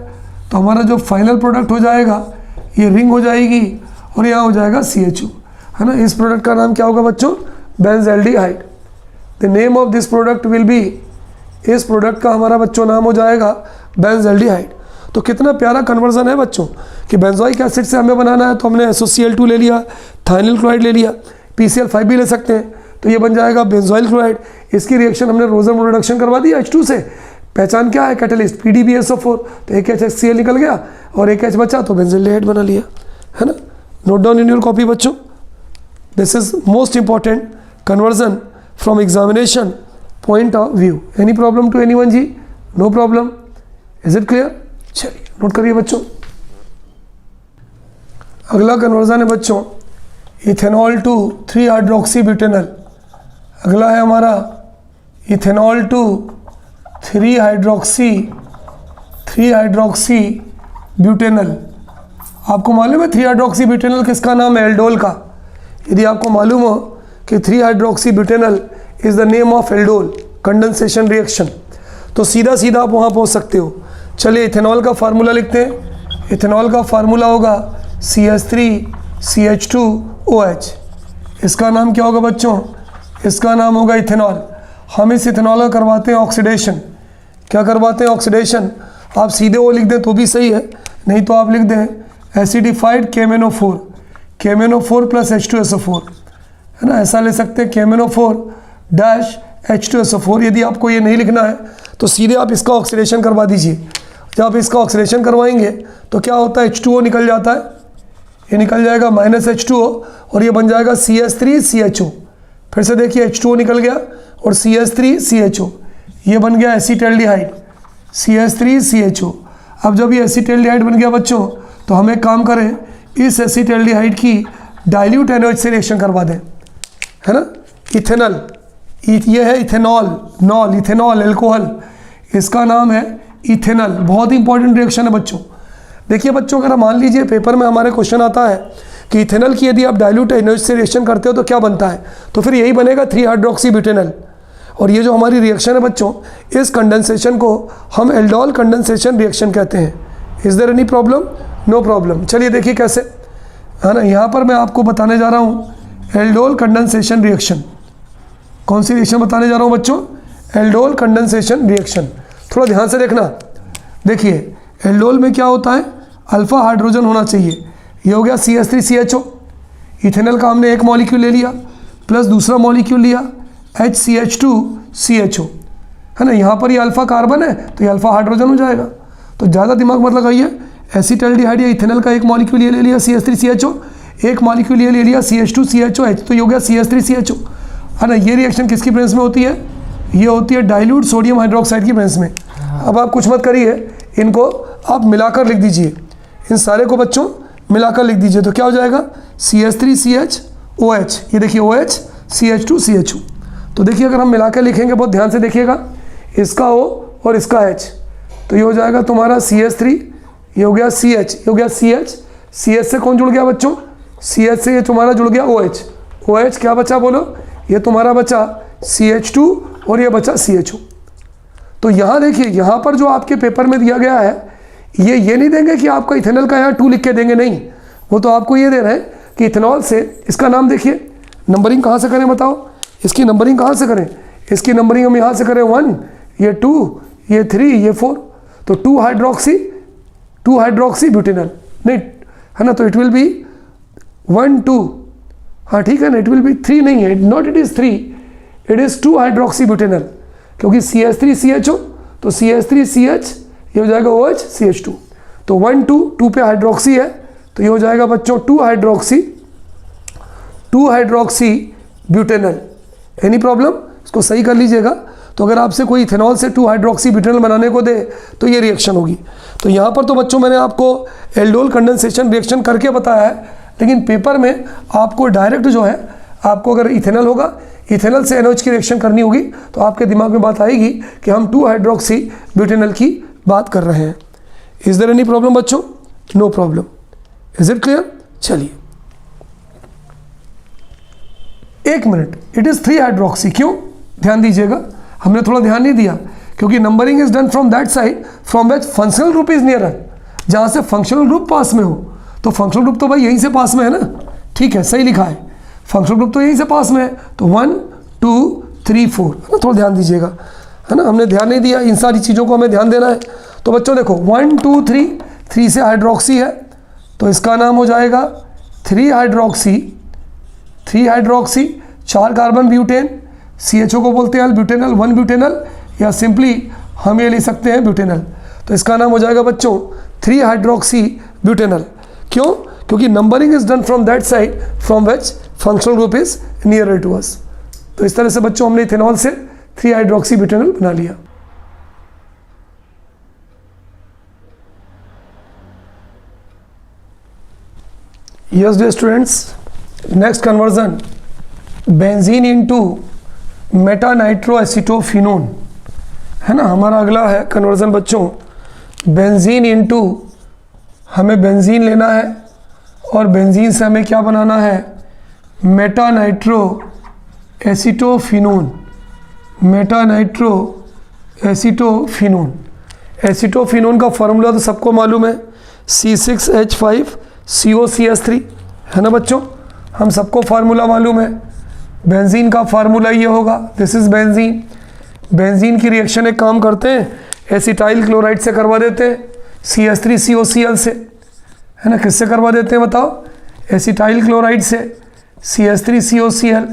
तो हमारा जो फाइनल प्रोडक्ट हो जाएगा ये रिंग हो जाएगी और यहाँ हो जाएगा CHO, है ना। इस प्रोडक्ट का नाम क्या होगा बच्चों, benzaldehyde. The name of this product will be, इस प्रोडक्ट का हमारा बच्चों नाम हो जाएगा बेंजल्डिहाइड। तो कितना प्यारा कन्वर्जन है बच्चों कि बेंजोइक एसिड से हमें बनाना है तो हमने SOCl2 ले लिया, थायनिल क्लोराइड ले लिया, PCl5 भी ले सकते हैं, तो ये बन जाएगा बेंजोइल क्लोराइड। इसकी रिएक्शन हमने रोजनमून रिडक्शन करवा दी H2 से, पहचान क्या है, कैटलिस्ट PdPSO4, तो एक HCl निकल गया और एक H बचा तो बेंजल्डिहाइड बना लिया, है ना। Note down in your copy बच्चों, this is most important conversion from examination point of view. Any problem to anyone जी, no problem, is it clear. चलिए नोट करिए बच्चों, अगला कन्वर्जन है बच्चों इथेनॉल टू 3-हाइड्रोक्सीब्यूटेनॉल। अगला है हमारा इथेनॉल टू 3-हाइड्रोक्सीब्यूटेनॉल। आपको मालूम है 3-हाइड्रोक्सीब्यूटेनॉल किसका नाम है, एल्डोल का। यदि आपको मालूम हो कि three hydroxybutanol is the name of aldol condensation reaction, तो सीधा सीधा आप वहाँ पहुँच सकते हो। चलिए इथेनॉल का फार्मूला लिखते हैं। इथेनॉल का फार्मूला होगा CH3CH2OH। इसका नाम क्या होगा बच्चों, इसका नाम होगा इथेनॉल। हम इस इथेनॉल का करवाते हैं ऑक्सीडेशन। क्या करवाते हैं, ऑक्सीडेशन। आप सीधे वो लिख दें तो भी सही है, नहीं तो आप लिख दें एसिडिफाइड KMnO4, KMnO4 + H2SO4, है ना, ऐसा ले सकते हैं KMnO4 - H2SO4। यदि आपको ये नहीं लिखना है तो सीधे आप इसका ऑक्सीडेशन करवा दीजिए। जब आप इसका ऑक्सीडेशन करवाएंगे तो क्या होता है, H2O निकल जाता है, ये निकल जाएगा -H2O और ये बन जाएगा CH3CHO। फिर से देखिए H2O निकल गया और CH3CHO, ये बन गया एसिटल्डिहाइड, CH3CHO। अब जब ये एसिटल्डिहाइड बन गया बच्चों, तो हम एक काम करें, इस एसिटल्डिहाइड की डाइल्यूट NaOH से रिएक्शन करवा दें, है ना। इथेनॉल, ये है इथेनॉल, नॉल, इथेनॉल एल्कोहल, इसका नाम है इथेनॉल। बहुत ही इंपॉर्टेंट रिएक्शन है बच्चों। देखिए बच्चों, अगर मान लीजिए पेपर में हमारे क्वेश्चन आता है कि इथेनॉल की यदि आप डाइल्यूट NaOH से रिएक्शन करते हो तो क्या बनता है, तो फिर यही बनेगा 3-हाइड्रोक्सीब्यूटेनॉल। और ये जो हमारी रिएक्शन है बच्चों, इस कंडेंसेशन को हम एल्डोल कंडेंसेशन रिएक्शन कहते हैं। Is there any problem, no problem. चलिए देखिए कैसे, है ना। यहाँ पर मैं आपको बताने जा रहा हूँ एल्डोल कंडेंसेशन रिएक्शन। कौन सी रिएक्शन बताने जा रहा हूँ बच्चों, एल्डोल कंडेंसेशन रिएक्शन। थोड़ा ध्यान से देखना। देखिए एल्डोल में क्या होता है, अल्फा हाइड्रोजन होना चाहिए। ये हो गया CH3CHO। इथेनॉल का हमने एक मॉलिक्यूल ले लिया प्लस दूसरा मॉलिक्यूल लिया HCH2CHO, है ना। यहाँ पर ये अल्फा कार्बन है तो ये अल्फा हाइड्रोजन हो जाएगा। तो ज़्यादा दिमाग मत लगाइए, एसिटल्डिहाइड या इथेनॉल का एक मॉलिक्यूल ये ले लिया CH3CHO, एक मॉलिक्यूल ये ले लिया CH2CHOH, तो ये हो गया CH3CHO, है ना। ये रिएक्शन किसकी प्रेजेंस में होती है, ये होती है डाइल्यूट सोडियम हाइड्रोक्साइड की प्रेजेंस में। अब आप कुछ मत करिए, इनको आप मिलाकर लिख दीजिए, इन सारे को बच्चों मिलाकर लिख दीजिए। तो क्या हो जाएगा CH3CHOH, ये देखिए OH CH2CHO। तो देखिए अगर हम मिलाकर लिखेंगे, बहुत ध्यान से देखिएगा, इसका O और इसका H, तो ये हो जाएगा तुम्हारा CH3, ये हो गया CH, ये हो गया CH, CH से कौन जुड़ गया बच्चों, CH से ये तुम्हारा जुड़ गया OH, OH क्या बचा बोलो, ये तुम्हारा बचा CH2 और ये बचा CHO। तो यहाँ देखिए, यहाँ पर जो आपके पेपर में दिया गया है, ये नहीं देंगे कि आपका इथेनॉल का यहाँ 2 लिख के देंगे, नहीं, वो तो आपको ये दे रहे हैं कि इथेनॉल से इसका नाम देखिए, नंबरिंग कहाँ से करें बताओ, इसकी नंबरिंग कहाँ से करें, इसकी नंबरिंग हम यहाँ से करें 1, ये 2, ये 3, ये 4, तो 2 हाइड्रोक्सी ब्यूटेनॉल, नहीं है ना, तो इट विल बी 1 2, हाँ ठीक है ना, इट विल बी 3 नहीं है, not it is 3, it is 2 hydroxy butanol, क्योंकि CH3CHO, तो CH3CH ये हो जाएगा OH CH2, तो 1 2 2 पे हाइड्रोक्सी है, तो ये हो जाएगा बच्चों 2 हाइड्रोक्सी ब्यूटेनॉल। एनी प्रॉब्लम, इसको सही कर लीजिएगा। तो अगर आपसे कोई इथेनॉल से 2 हाइड्रोक्सी ब्यूटेनॉल बनाने को दे तो ये रिएक्शन होगी। तो यहाँ पर तो बच्चों मैंने आपको एल्डोल कंडेंसेशन रिएक्शन करके बताया है, लेकिन पेपर में आपको डायरेक्ट जो है, आपको अगर इथेनॉल होगा, इथेनॉल से NOH की रिएक्शन करनी होगी, तो आपके दिमाग में बात आएगी कि हम 2 हाइड्रोक्सी ब्यूटेनॉल की बात कर रहे हैं। इज देयर एनी प्रॉब्लम बच्चों? No problem, is it clear? चलिए 1 मिनट, इट इज़ 3 हाइड्रोक्सी, क्यों? ध्यान दीजिएगा, हमने थोड़ा ध्यान नहीं दिया, क्योंकि numbering is done from that side from which functional group is near, जहाँ से फंक्शनल ग्रुप पास में हो। तो फंक्शनल ग्रुप तो भाई यहीं से पास में है ना, ठीक है, सही लिखा है, फंक्शनल ग्रुप तो यहीं से पास में है, तो 1 2 3 4, है ना, थोड़ा ध्यान दीजिएगा, है ना, हमने ध्यान नहीं दिया, इन सारी चीज़ों को हमें ध्यान देना है। तो बच्चों देखो 1 2 3, 3 से हाइड्रोक्सी है, तो इसका नाम हो जाएगा 3 हाइड्रोक्सी, 4 कार्बन ब्यूटेन, CHO को बोलते हैं ब्यूटेनल, 1 ब्यूटेनल, या सिंपली हम ये लिख सकते हैं ब्यूटेनल। तो इसका नाम हो जाएगा बच्चों 3 हाइड्रोक्सी ब्यूटेनल। क्यों? क्योंकि numbering is done from that side from which functional group is nearer to us. तो इस तरह से बच्चों हमने इथेनॉल से 3 हाइड्रोक्सी ब्यूटेनल बना लिया। Yes dear students, next conversion, benzene into meta nitroacetophenone, है ना, हमारा अगला है कन्वर्जन बच्चों, बेंजीन इनटू, हमें बेंजीन लेना है और बेंजीन से हमें क्या बनाना है, Meta nitro acetophenone, Meta nitro acetophenone. Acetophenone का फार्मूला तो सबको मालूम है, C6H5COCH3, है ना बच्चों, हम सबको फार्मूला मालूम है। बेंजीन का फार्मूला ये होगा, दिस इज बेंजीन। बेंजीन की रिएक्शन एक काम करते हैं, एसिटाइल क्लोराइड से करवा देते हैं, CH3COCl से, है ना, किससे करवा देते हैं बताओ, एसिटाइल क्लोराइड से, CH3COCl,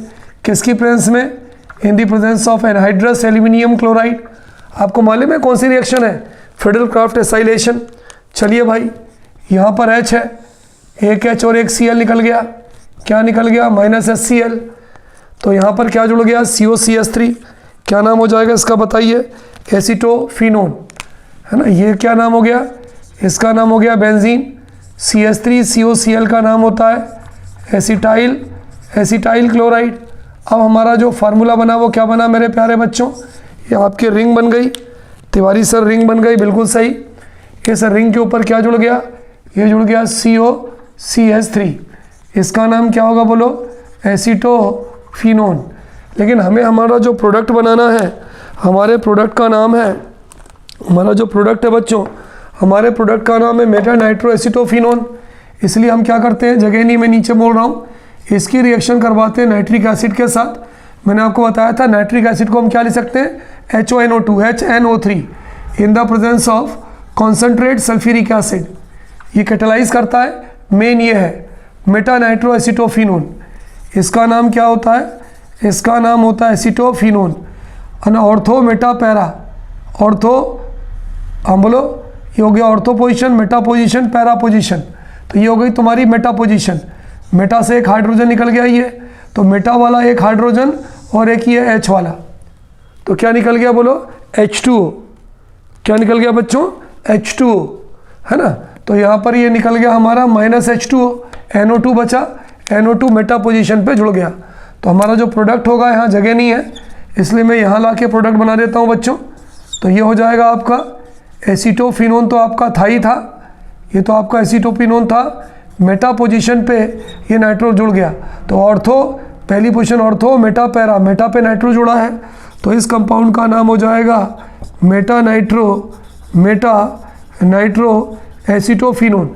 किसकी प्रेजेंस में, in the presence of anhydrous aluminium chloride. आपको मालूम है कौन सी रिएक्शन है, फिडेलक्राफ्ट एसाइलेशन। चलिए भाई, यहाँ पर H है, एक H और एक Cl निकल गया, क्या निकल गया, -HCl, तो यहाँ पर क्या जुड़ गया, COCH3, क्या नाम हो जाएगा इसका बताइए, एसिटोफिनोन, है ना, ये क्या नाम हो गया, इसका नाम हो गया बेंजीन। CH3COCl का नाम होता है एसिटाइल क्लोराइड। अब हमारा जो फार्मूला बना वो क्या बना मेरे प्यारे बच्चों, ये आपकी रिंग बन गई, तिवारी सर रिंग बन गई, बिल्कुल सही। ये सर रिंग के ऊपर क्या जुड़ गया, ये जुड़ गया COCH3, इसका नाम क्या होगा बोलो, एसिटोफिनोन। लेकिन हमें हमारा जो प्रोडक्ट बनाना है, हमारे प्रोडक्ट का नाम है, हमारा जो प्रोडक्ट है बच्चों, हमारे प्रोडक्ट का नाम है मेटा नाइट्रो एसिटोफिनोन। इसलिए हम क्या करते हैं, जगह नहीं मैं नीचे बोल रहा हूँ, इसकी रिएक्शन करवाते हैं नाइट्रिक एसिड के साथ। मैंने आपको बताया था नाइट्रिक एसिड को हम क्या लिख सकते हैं, HONO2, HNO3 in the presence of concentrate sulphuric acid. ये कैटेलाइज करता है, मेन ये है मेटा नाइट्रो एसिटोफिनोन। इसका नाम क्या होता है, इसका नाम होता है acetophenone, ortho Meta para, ortho, हम बोलो, ये हो गया ortho position, Meta position, para position, तो ये हो गई तुम्हारी मेटा पोजीशन। मेटा से एक हाइड्रोजन निकल गया ये, तो मेटा वाला एक हाइड्रोजन और एक ये H वाला, तो क्या निकल गया बोलो, H2O। क्या निकल गया बच्चों, H2O। है ना। तो यहाँ पर ये निकल गया हमारा -H2O, NO2 बचा, NO2 मेटा पोजीशन पे जुड़ गया। तो हमारा जो प्रोडक्ट होगा यहाँ जगह नहीं है, इसलिए मैं यहाँ ला के प्रोडक्ट बना देता हूँ बच्चों। तो ये हो जाएगा आपका एसीटोफिनोन, तो आपका था ही था, ये तो आपका एसीटोफिनोन था, मेटा पोजीशन पे ये नाइट्रो जुड़ गया। तो ऑर्थो पहली position ortho, Meta para, Meta पे नाइट्रो जुड़ा है, तो इस कंपाउंड का नाम हो जाएगा मेटा नाइट्रो एसीटोफिनोन।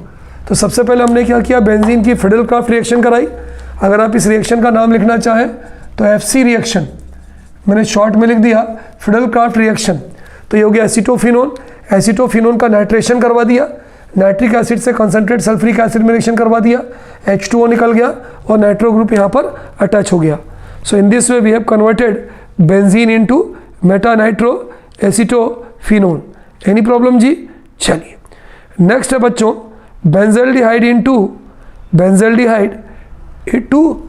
तो सबसे पहले हमने क्या किया, बेंजीन की फिडेल-क्राफ्ट रिएक्शन कराई। अगर आप इस रिएक्शन का नाम लिखना चाहें तो FC रिएक्शन, मैंने शॉर्ट में लिख दिया फिडेल-क्राफ्ट रिएक्शन। तो ये हो गया एसीटोफिनोन, एसीटोफिनोन का नाइट्रेशन करवा दिया, नाइट्रिक एसिड से कंसनट्रेट सल्फ्यूरिक एसिड में रिएक्शन करवा दिया, H2O निकल गया और नाइट्रो ग्रुप यहाँ पर अटैच हो गया। So in this way we have converted benzene into meta nitro acetophenone. Any problem जी? चलिए नेक्स्ट है बच्चों बेंजल्डिहाइड इनटू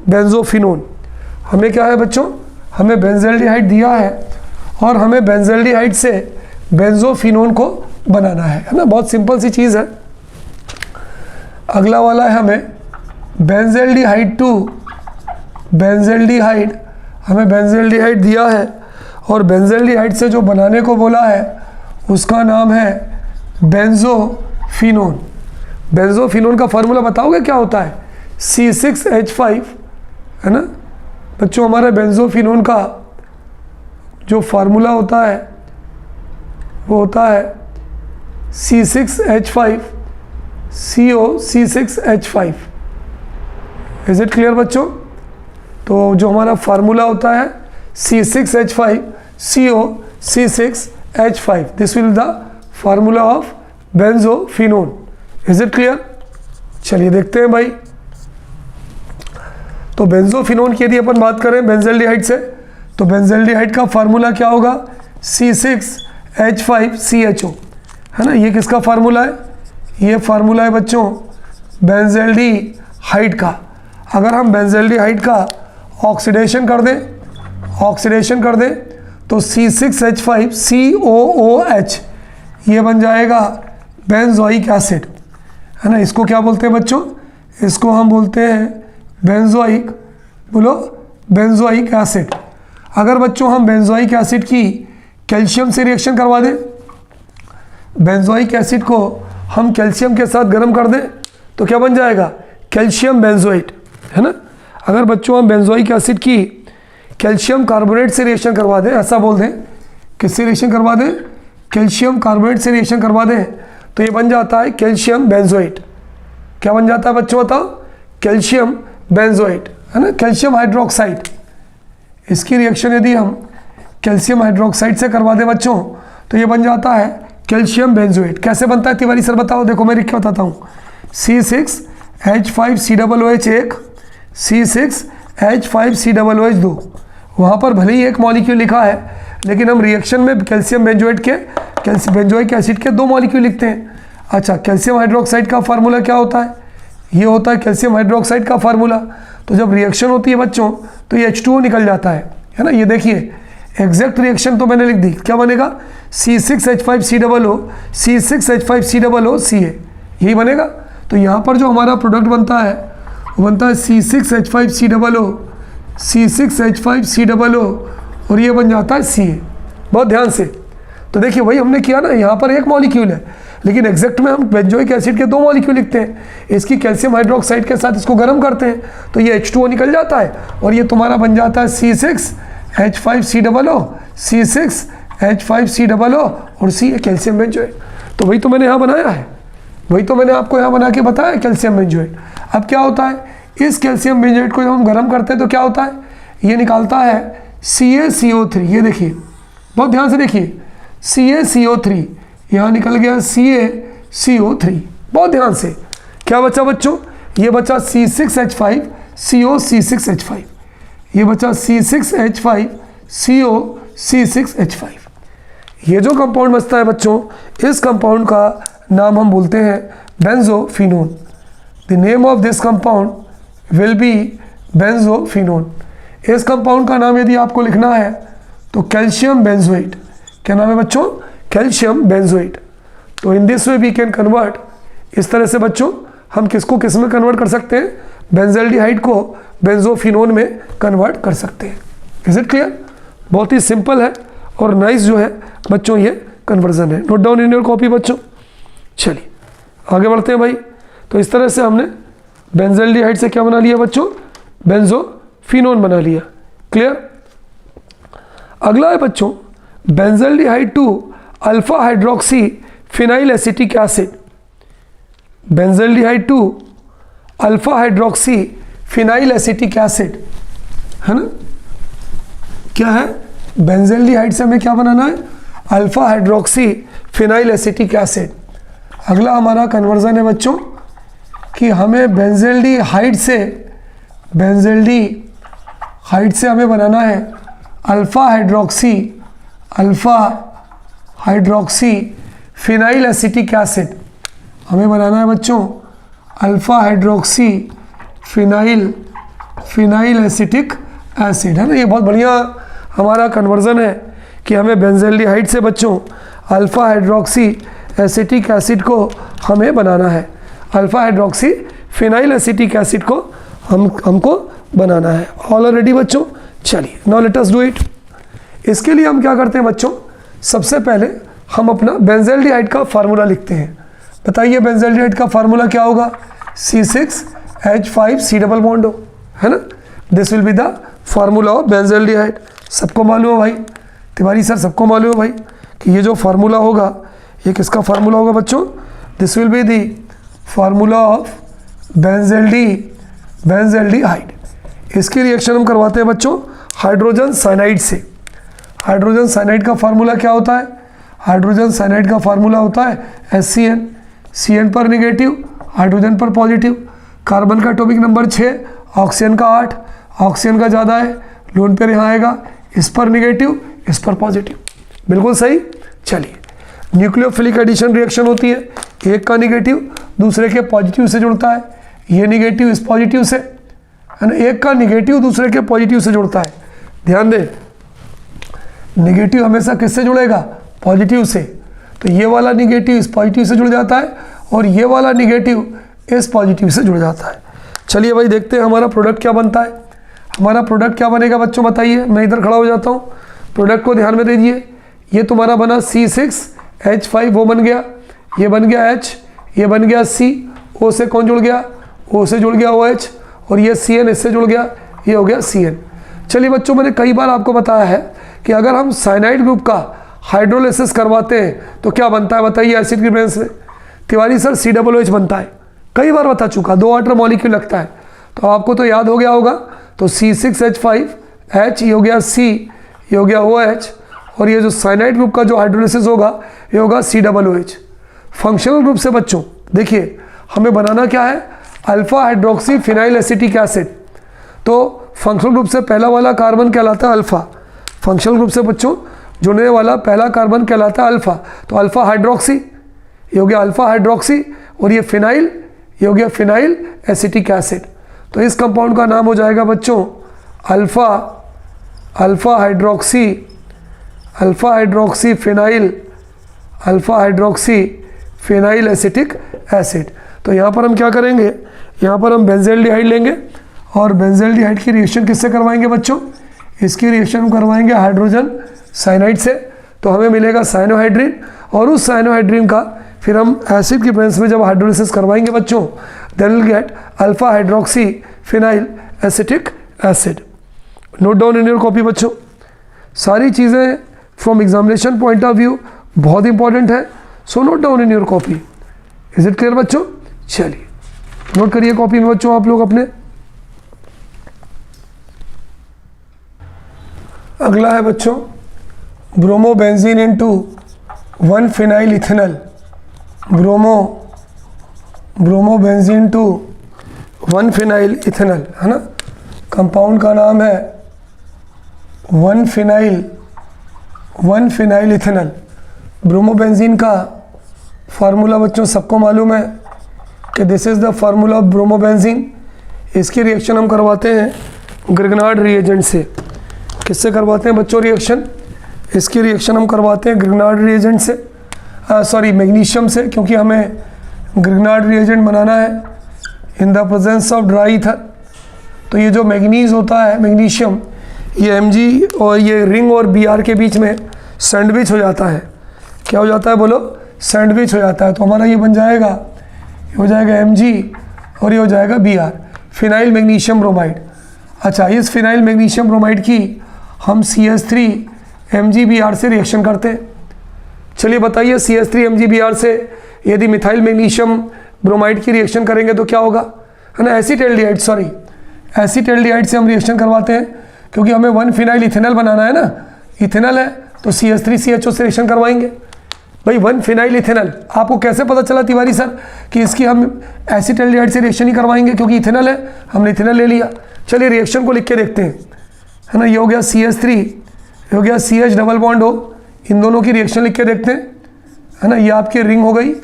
बेंजोफिनोन। हमें क्या है बच्चों, हमें बेंजल्डिहाइड दिया है और हमें बेंजल्डिहाइड से बेंजोफिनोन को बनाना है ना। बहुत सिंपल सी चीज़ है। अगला वाला है हमें बेंजल्डिहाइड टू बेंजल्डिहाइड, हमें बेंजल्डिहाइड दिया है और बेंजल्डिहाइड से जो बनाने को बोला है उसका नाम है बेंजोफिनोन। बेंजोफिनोन का फार्मूला बताओगे क्या होता है? C6H5, है ना बच्चों। हमारे बेंजोफिनोन का जो फार्मूला होता है वो होता है C6H5 CO C6H5। Is it clear बच्चों? तो जो हमारा फार्मूला होता है C6H5 CO C6H5, this will the formula of benzophenone. Is it clear? चलिए देखते हैं भाई। तो बेंजोफिनोन की यदि अपन बात करें बेंजल्डिहाइड से, तो बेंजल्डिहाइड का फार्मूला क्या होगा? C6H5CHO, है ना। ये किसका फार्मूला है? ये फार्मूला है बच्चों बेंजल्डिहाइड का। अगर हम बेंजल्डिहाइड का ऑक्सीडेशन कर दें तो C6H5COOH ये बन जाएगा बेंजोइक एसिड, है ना। इसको क्या बोलते हैं बच्चों? इसको हम बोलते हैं बेंजोइक, बोलो बेंजोइक एसिड। अगर बच्चों हम बेंजोइक एसिड की कैल्शियम से रिएक्शन करवा दें, बेंजोइक एसिड को हम कैल्शियम के साथ गर्म कर दें तो क्या बन जाएगा? कैल्शियम बेंजोएट, है ना। अगर बच्चों हम बेंजोइक एसिड की कैल्शियम कार्बोनेट से रिएक्शन करवा दें, ऐसा बोल दें, किससे रिएक्शन करवा दें? कैल्शियम कार्बोनेट से रिएक्शन करवा दें तो ये बन जाता है कैल्शियम बेंजोएट। क्या बन जाता है बच्चों बताओ? कैल्शियम बेंजोएट, है ना। कैल्शियम हाइड्रोक्साइड, इसकी रिएक्शन यदि हम कैल्शियम हाइड्रोक्साइड से करवा दें बच्चों तो ये बन जाता है कैल्शियम बेंजोएट। कैसे बनता है तिवारी सर बताओ? देखो मैं लिख के बताता हूँ। C6H5COOH 1, C6H5COOH 2। वहाँ पर भले ही एक मॉलिक्यूल लिखा है लेकिन हम रिएक्शन में कैल्शियम बेंजोइक एसिड के 2 मॉलिक्यूल लिखते हैं। अच्छा, कैल्शियम हाइड्रोक्साइड का फार्मूला क्या होता है? ये होता है कैल्शियम हाइड्रोक्साइड का फार्मूला। तो जब रिएक्शन होती है बच्चों तो ये H2O निकल जाता है ना। ये देखिए एग्जैक्ट रिएक्शन तो मैंने लिख दी। क्या बनेगा? C6H5COO CA, यही बनेगा। तो यहाँ पर जो हमारा प्रोडक्ट बनता है वो बनता है C6H5COO और ये बन जाता है CA। बहुत ध्यान से। तो देखिए वही हमने किया ना, यहाँ पर एक मॉलिक्यूल है लेकिन एग्जैक्ट में हम बेंजोइक एसिड के 2 मॉलिक्यूल लिखते हैं। इसकी कैल्शियम हाइड्रोक्साइड के साथ इसको गर्म करते हैं तो ये H2O निकल जाता है और ये तुम्हारा बन जाता है C6H5COO और CA कैल्शियम बेंजोएट। तो वही तो मैंने यहाँ बनाया है, वही तो मैंने आपको यहाँ बना के बताया कैल्शियम बेंजोएट। अब क्या होता है, इस कैल्शियम बेंजोएट को जब हम गर्म करते हैं तो क्या होता है? ये निकालता है CaCO3। ये देखिए बहुत ध्यान से देखिए, CaCO3 यहाँ निकल गया CaCO3। बहुत ध्यान से। क्या बचा बच्चों? ये बचा C6H5CO C6H5, ये बचा C6H5CO C6H5। ये जो कंपाउंड बचता है बच्चों, इस कंपाउंड का नाम हम बोलते हैं benzophenone. The name of this compound will be benzophenone. इस कंपाउंड का नाम यदि आपको लिखना है तो कैल्शियम बेंजोएट। क्या नाम है बच्चों? Calcium benzoate. तो in this way we can convert इस तरह से बच्चों हम किसको किस में कन्वर्ट कर सकते हैं, बेंजल्डिहाइड को बेंजोफिनोन में कन्वर्ट कर सकते हैं। Is it clear? बहुत ही सिंपल है और नाइस जो है बच्चों ये कन्वर्जन है। Note down in your copy बच्चों। चलिए आगे बढ़ते हैं भाई। तो इस तरह से हमने बेंजल्डिहाइड से क्या बना लिया बच्चों, बेंजोफिनोन बना लिया। क्लियर? अगला है बच्चों benzaldehyde to alpha hydroxy phenyl acetic acid. Benzaldehyde to alpha hydroxy phenyl acetic acid, है ना? क्या है? बेंजल्डिहाइड से हमें क्या बनाना है, alpha hydroxy phenyl acetic acid. अगला हमारा कन्वर्जन है बच्चों कि हमें बेंजल्डिहाइड से हमें बनाना है alpha hydroxy phenyl acetic acid. हमें बनाना है बच्चों alpha hydroxy phenyl acetic acid, है ना? ये बहुत बढ़िया हमारा कन्वर्जन है कि हमें बेंजल्डिहाइड से बच्चों अल्फा हाइड्रोक्सी एसिटिक एसिड को हमें बनाना है, alpha hydroxy phenyl acetic acid को हमको बनाना है। ऑल आर रेडी बच्चों? चलिए now let us do it. इसके लिए हम क्या करते हैं बच्चों, सबसे पहले हम अपना बेंजल्डिहाइड का फार्मूला लिखते हैं। बताइए बेंजल्डिहाइड का फार्मूला क्या होगा, C6H5C डबल बॉन्ड हो, है ना? This will be the formula of benzaldehyde. सबको मालूम है भाई, तिवारी सर सबको मालूम है भाई कि ये जो फार्मूला होगा ये किसका फार्मूला होगा बच्चों, this will be the formula of benzaldehyde. इसकी रिएक्शन हम करवाते हैं बच्चों हाइड्रोजन साइनाइड से। हाइड्रोजन साइनाइड का फार्मूला क्या होता है, हाइड्रोजन साइनाइड का फार्मूला होता है HCN, CN पर निगेटिव, हाइड्रोजन पर पॉजिटिव, कार्बन का एटॉमिक नंबर 6, ऑक्सीजन का 8, ऑक्सीजन का ज़्यादा है, लोन पेयर यहाँ आएगा, इस पर निगेटिव इस पर पॉजिटिव। बिल्कुल सही। चलिए न्यूक्लियोफिलिक एडिशन रिएक्शन होती है, एक का निगेटिव दूसरे के पॉजिटिव से जुड़ता है, ये निगेटिव इस पॉजिटिव से, है ना? एक का निगेटिव दूसरे के पॉजिटिव से जुड़ता है। ध्यान दें निगेटिव हमेशा किससे जुड़ेगा, पॉजिटिव से। तो ये वाला निगेटिव इस पॉजिटिव से जुड़ जाता है और ये वाला निगेटिव इस पॉजिटिव से जुड़ जाता है। चलिए भाई देखते हैं हमारा प्रोडक्ट क्या बनता है। हमारा प्रोडक्ट क्या बनेगा बच्चों बताइए, मैं इधर खड़ा हो जाता हूँ, प्रोडक्ट को ध्यान में दीजिए। ये तुम्हारा बना C6H5 वो बन गया, ये बन गया H, ये बन गया C, O से कौन जुड़ गया, O से जुड़ गया OH, और ये CN इससे जुड़ गया, ये हो गया CN। चलिए बच्चों मैंने कई बार आपको बताया है कि अगर हम साइनाइड ग्रुप का हाइड्रोलिसिस करवाते हैं तो क्या बनता है बताइए एसिड की प्रेजेंस में, तिवारी सर COOH बनता है। कई बार बता चुका, 2 वाटर मॉलिक्यूल लगता है, तो आपको तो याद हो गया होगा। तो C6H5H, ये हो गया C, ये हो गया OH, और ये जो साइनाइड ग्रुप का जो हाइड्रोलिसिस होगा ये होगा COOH। फंक्शनल ग्रुप से बच्चों देखिए हमें बनाना क्या है, alpha hydroxy phenyl acetic acid. तो फंक्शनल ग्रुप से पहला वाला कार्बन कहलाता है अल्फा, फंक्शनल ग्रुप से बच्चों जुड़ने वाला पहला कार्बन कहलाता है अल्फा। तो अल्फा हाइड्रोक्सी, ये हो गया अल्फा हाइड्रोक्सी, और ये फिनाइल, ये हो गया फिनाइल एसिटिक एसिड। तो इस कंपाउंड का नाम हो जाएगा बच्चों alpha hydroxy phenyl acetic acid. तो यहाँ पर हम क्या करेंगे, यहाँ पर हम बेंजल्डिहाइड लेंगे और बेंजल्डिहाइड की रिएक्शन किससे करवाएंगे बच्चों, इसकी रिएक्शन हम करवाएंगे हाइड्रोजन साइनाइड से। तो हमें मिलेगा साइनोहाइड्रिन, और उस साइनोहाइड्रिन का फिर हम एसिड की प्रेजेंस में जब हाइड्रोलिसिस करवाएंगे बच्चों, then will get alpha hydroxy phenyl acetic acid. Note down in your copy बच्चों। सारी चीज़ें from examination point of view बहुत इंपॉर्टेंट है, so note down in your copy. Is it clear बच्चों? चलिए नोट करिए कॉपी में बच्चों आप लोग अपने। अगला है बच्चों bromobenzene into 1 phenyl ethanol. Bromobenzene to 1 phenyl ethanol, है ना? कंपाउंड का नाम है 1 फिनाइल इथेनॉल। ब्रोमोबेंजीन का फार्मूला बच्चों सबको मालूम है कि this is the formula of bromobenzene. इसकी रिएक्शन हम करवाते हैं ग्रिग्नार्ड रिएजेंट से। किससे करवाते हैं बच्चों रिएक्शन, इसकी रिएक्शन हम करवाते हैं ग्रिग्नार्ड रिएजेंट से, मैग्नीशियम से, क्योंकि हमें ग्रिग्नार्ड रिएजेंट बनाना है in the presence of dry ether. तो ये जो मैग्नीज होता है, मैग्नीशियम, ये Mg और ये रिंग और Br के बीच में सैंडविच हो जाता है। क्या हो जाता है बोलो? सैंडविच हो जाता है। तो हमारा ये बन जाएगा, ये हो जाएगा Mg और ये हो जाएगा Br, फिनाइल मैग्नीशियम ब्रोमाइड। अच्छा, इस फिनाइल मैग्नीशियम ब्रोमाइड की हम CH3 MgBr से रिएक्शन करते हैं। चलिए बताइए, CH3 MgBr से यदि मिथाइल मैग्नीशियम ब्रोमाइड की रिएक्शन करेंगे तो क्या होगा, है ना? एसीटैल्डिहाइड, सॉरी एसीटैल्डिहाइड से हम रिएक्शन करवाते हैं, क्योंकि हमें 1 फिनाइल इथेनॉल बनाना है ना, इथेनॉल है तो CH3CHO से रिएक्शन करवाएंगे। भाई 1 फिनाइल इथेनॉल, आपको कैसे पता चला तिवारी सर कि इसकी हम एसीटैल्डिहाइड से रिएक्शन ही करवाएंगे, क्योंकि इथेनॉल है, हमने इथेनॉल ले लिया। चलिए रिएक्शन को लिख के देखते हैं, है ना? ये हो गया CH3, ये हो गया CH डबल बॉन्ड हो, इन दोनों की रिएक्शन लिख के देखते हैं, है ना? ये आपकी रिंग हो गई,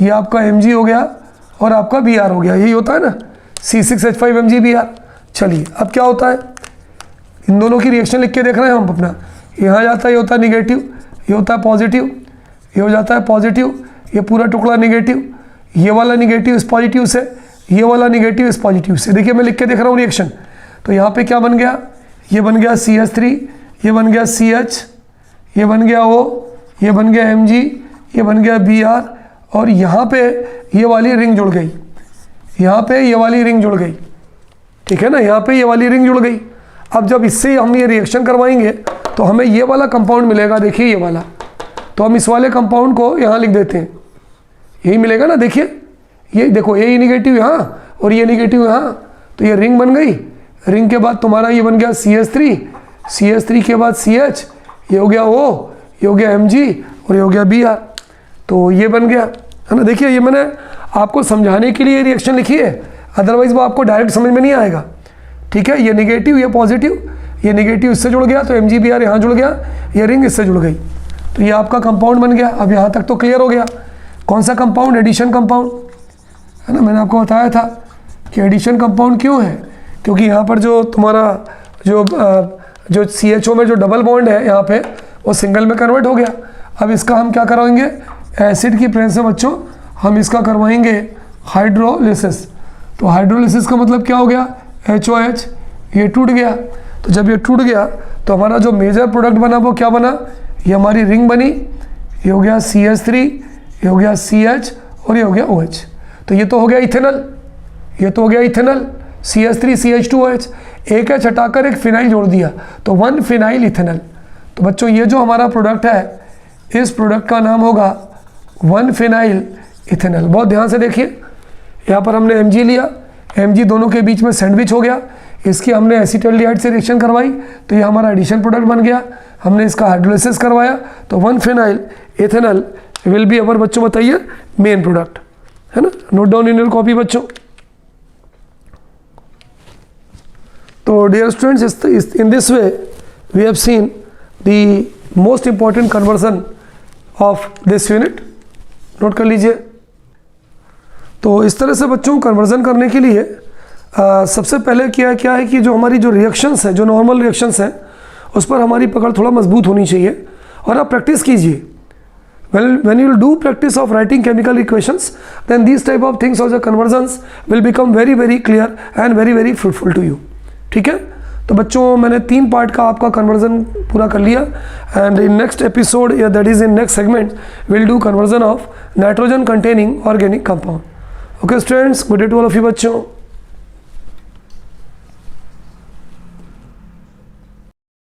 ये आपका Mg हो गया और आपका Br हो गया, यही होता है ना, C6H5 MgBr। चलिए अब क्या होता है, इन दोनों की रिएक्शन लिख के देख रहे हैं हम अपना। यहाँ जाता है, ये होता है निगेटिव, ये होता है पॉजिटिव, ये हो जाता है पॉजिटिव, ये पूरा टुकड़ा निगेटिव, ये वाला निगेटिव इस पॉजिटिव से, ये वाला निगेटिव इस पॉजिटिव से। देखिए मैं लिख के देख रहा हूँ रिएक्शन। तो यहाँ पे क्या बन गया, ये बन गया CH3, ये बन गया CH, ये बन गया O, ये बन गया Mg, ये बन गया Br, और यहाँ पे ये वाली रिंग जुड़ गई, यहाँ पे ये वाली रिंग जुड़ गई, ठीक है ना? यहाँ पे ये वाली रिंग जुड़ गई। अब जब इससे हम ये रिएक्शन करवाएंगे तो हमें ये वाला कंपाउंड मिलेगा, देखिए ये वाला। तो हम इस वाले कंपाउंड को यहाँ लिख देते हैं, यही मिलेगा ना। देखिए ये देखो, ये निगेटिव यहाँ और ये निगेटिव यहाँ, तो ये रिंग बन गई। रिंग के बाद तुम्हारा ये बन गया CH3, CH3 के बाद CH, ये हो गया O, ये हो गया Mg और ये हो गया Br। तो ये बन गया, है ना? देखिए ये मैंने आपको समझाने के लिए रिएक्शन लिखी है, अदरवाइज वो आपको डायरेक्ट समझ में नहीं आएगा, ठीक है? ये निगेटिव, ये पॉजिटिव, ये निगेटिव इससे जुड़ गया तो MgBr यहाँ जुड़ गया, ये रिंग इससे जुड़ गई, तो ये आपका कंपाउंड बन गया। अब यहाँ तक तो क्लियर हो गया। कौन सा कंपाउंड? एडिशन कंपाउंड, है ना? मैंने आपको बताया था कि एडिशन कंपाउंड क्यों है, क्योंकि यहाँ पर जो तुम्हारा जो CHO में जो डबल बॉन्ड है यहाँ पे, वो सिंगल में कन्वर्ट हो गया। अब इसका हम क्या करवाएंगे, एसिड की प्रेजेंस में बच्चों हम इसका करवाएंगे हाइड्रोलिसिस। तो हाइड्रोलिसिस का मतलब क्या हो गया, HOH, ये टूट गया। तो जब ये टूट गया तो हमारा जो मेजर प्रोडक्ट बना वो क्या बना, ये हमारी रिंग बनी, ये हो गया CH3, ये हो गया CH और ये हो गया OH। तो ये तो हो गया इथेनॉल, ये तो हो गया इथेनॉल, CH3 CH2OH। एक H हटाकर एक फिनाइल जोड़ दिया तो 1 फिनाइल इथेनॉल। तो बच्चों ये जो हमारा प्रोडक्ट है, इस प्रोडक्ट का नाम होगा 1 फिनाइल इथेनॉल। बहुत ध्यान से देखिए, यहाँ पर हमने Mg लिया, Mg दोनों के बीच में सैंडविच हो गया, इसकी हमने एसीटैल्डिहाइड से रिएक्शन करवाई तो ये हमारा एडिशन प्रोडक्ट बन गया। हमने इसका हाइड्रोलिसिस करवाया तो 1 phenyl ethanol will be our, बच्चों बताइए, मेन प्रोडक्ट, है ना? Note down in your copy बच्चों। तो dear students, in this way we have seen the most important conversion of this unit. Note कर लीजिए। तो इस तरह से बच्चों कन्वर्जन करने के लिए सबसे पहले क्या है कि जो हमारी जो रिएक्शंस है, जो नॉर्मल रिएक्शंस हैं, उस पर हमारी पकड़ थोड़ा मजबूत होनी चाहिए और आप प्रैक्टिस कीजिए। when you will do practice of writing chemical equations, then these type of things or the conversions will become very very clear and very very fruitful to you। ठीक है? तो बच्चों मैंने 3 पार्ट का आपका कन्वर्जन पूरा कर लिया, एंड इन नेक्स्ट एपिसोड या that is in next segment will do conversion of nitrogen containing organic compound. Okay students, good day to all of you बच्चों।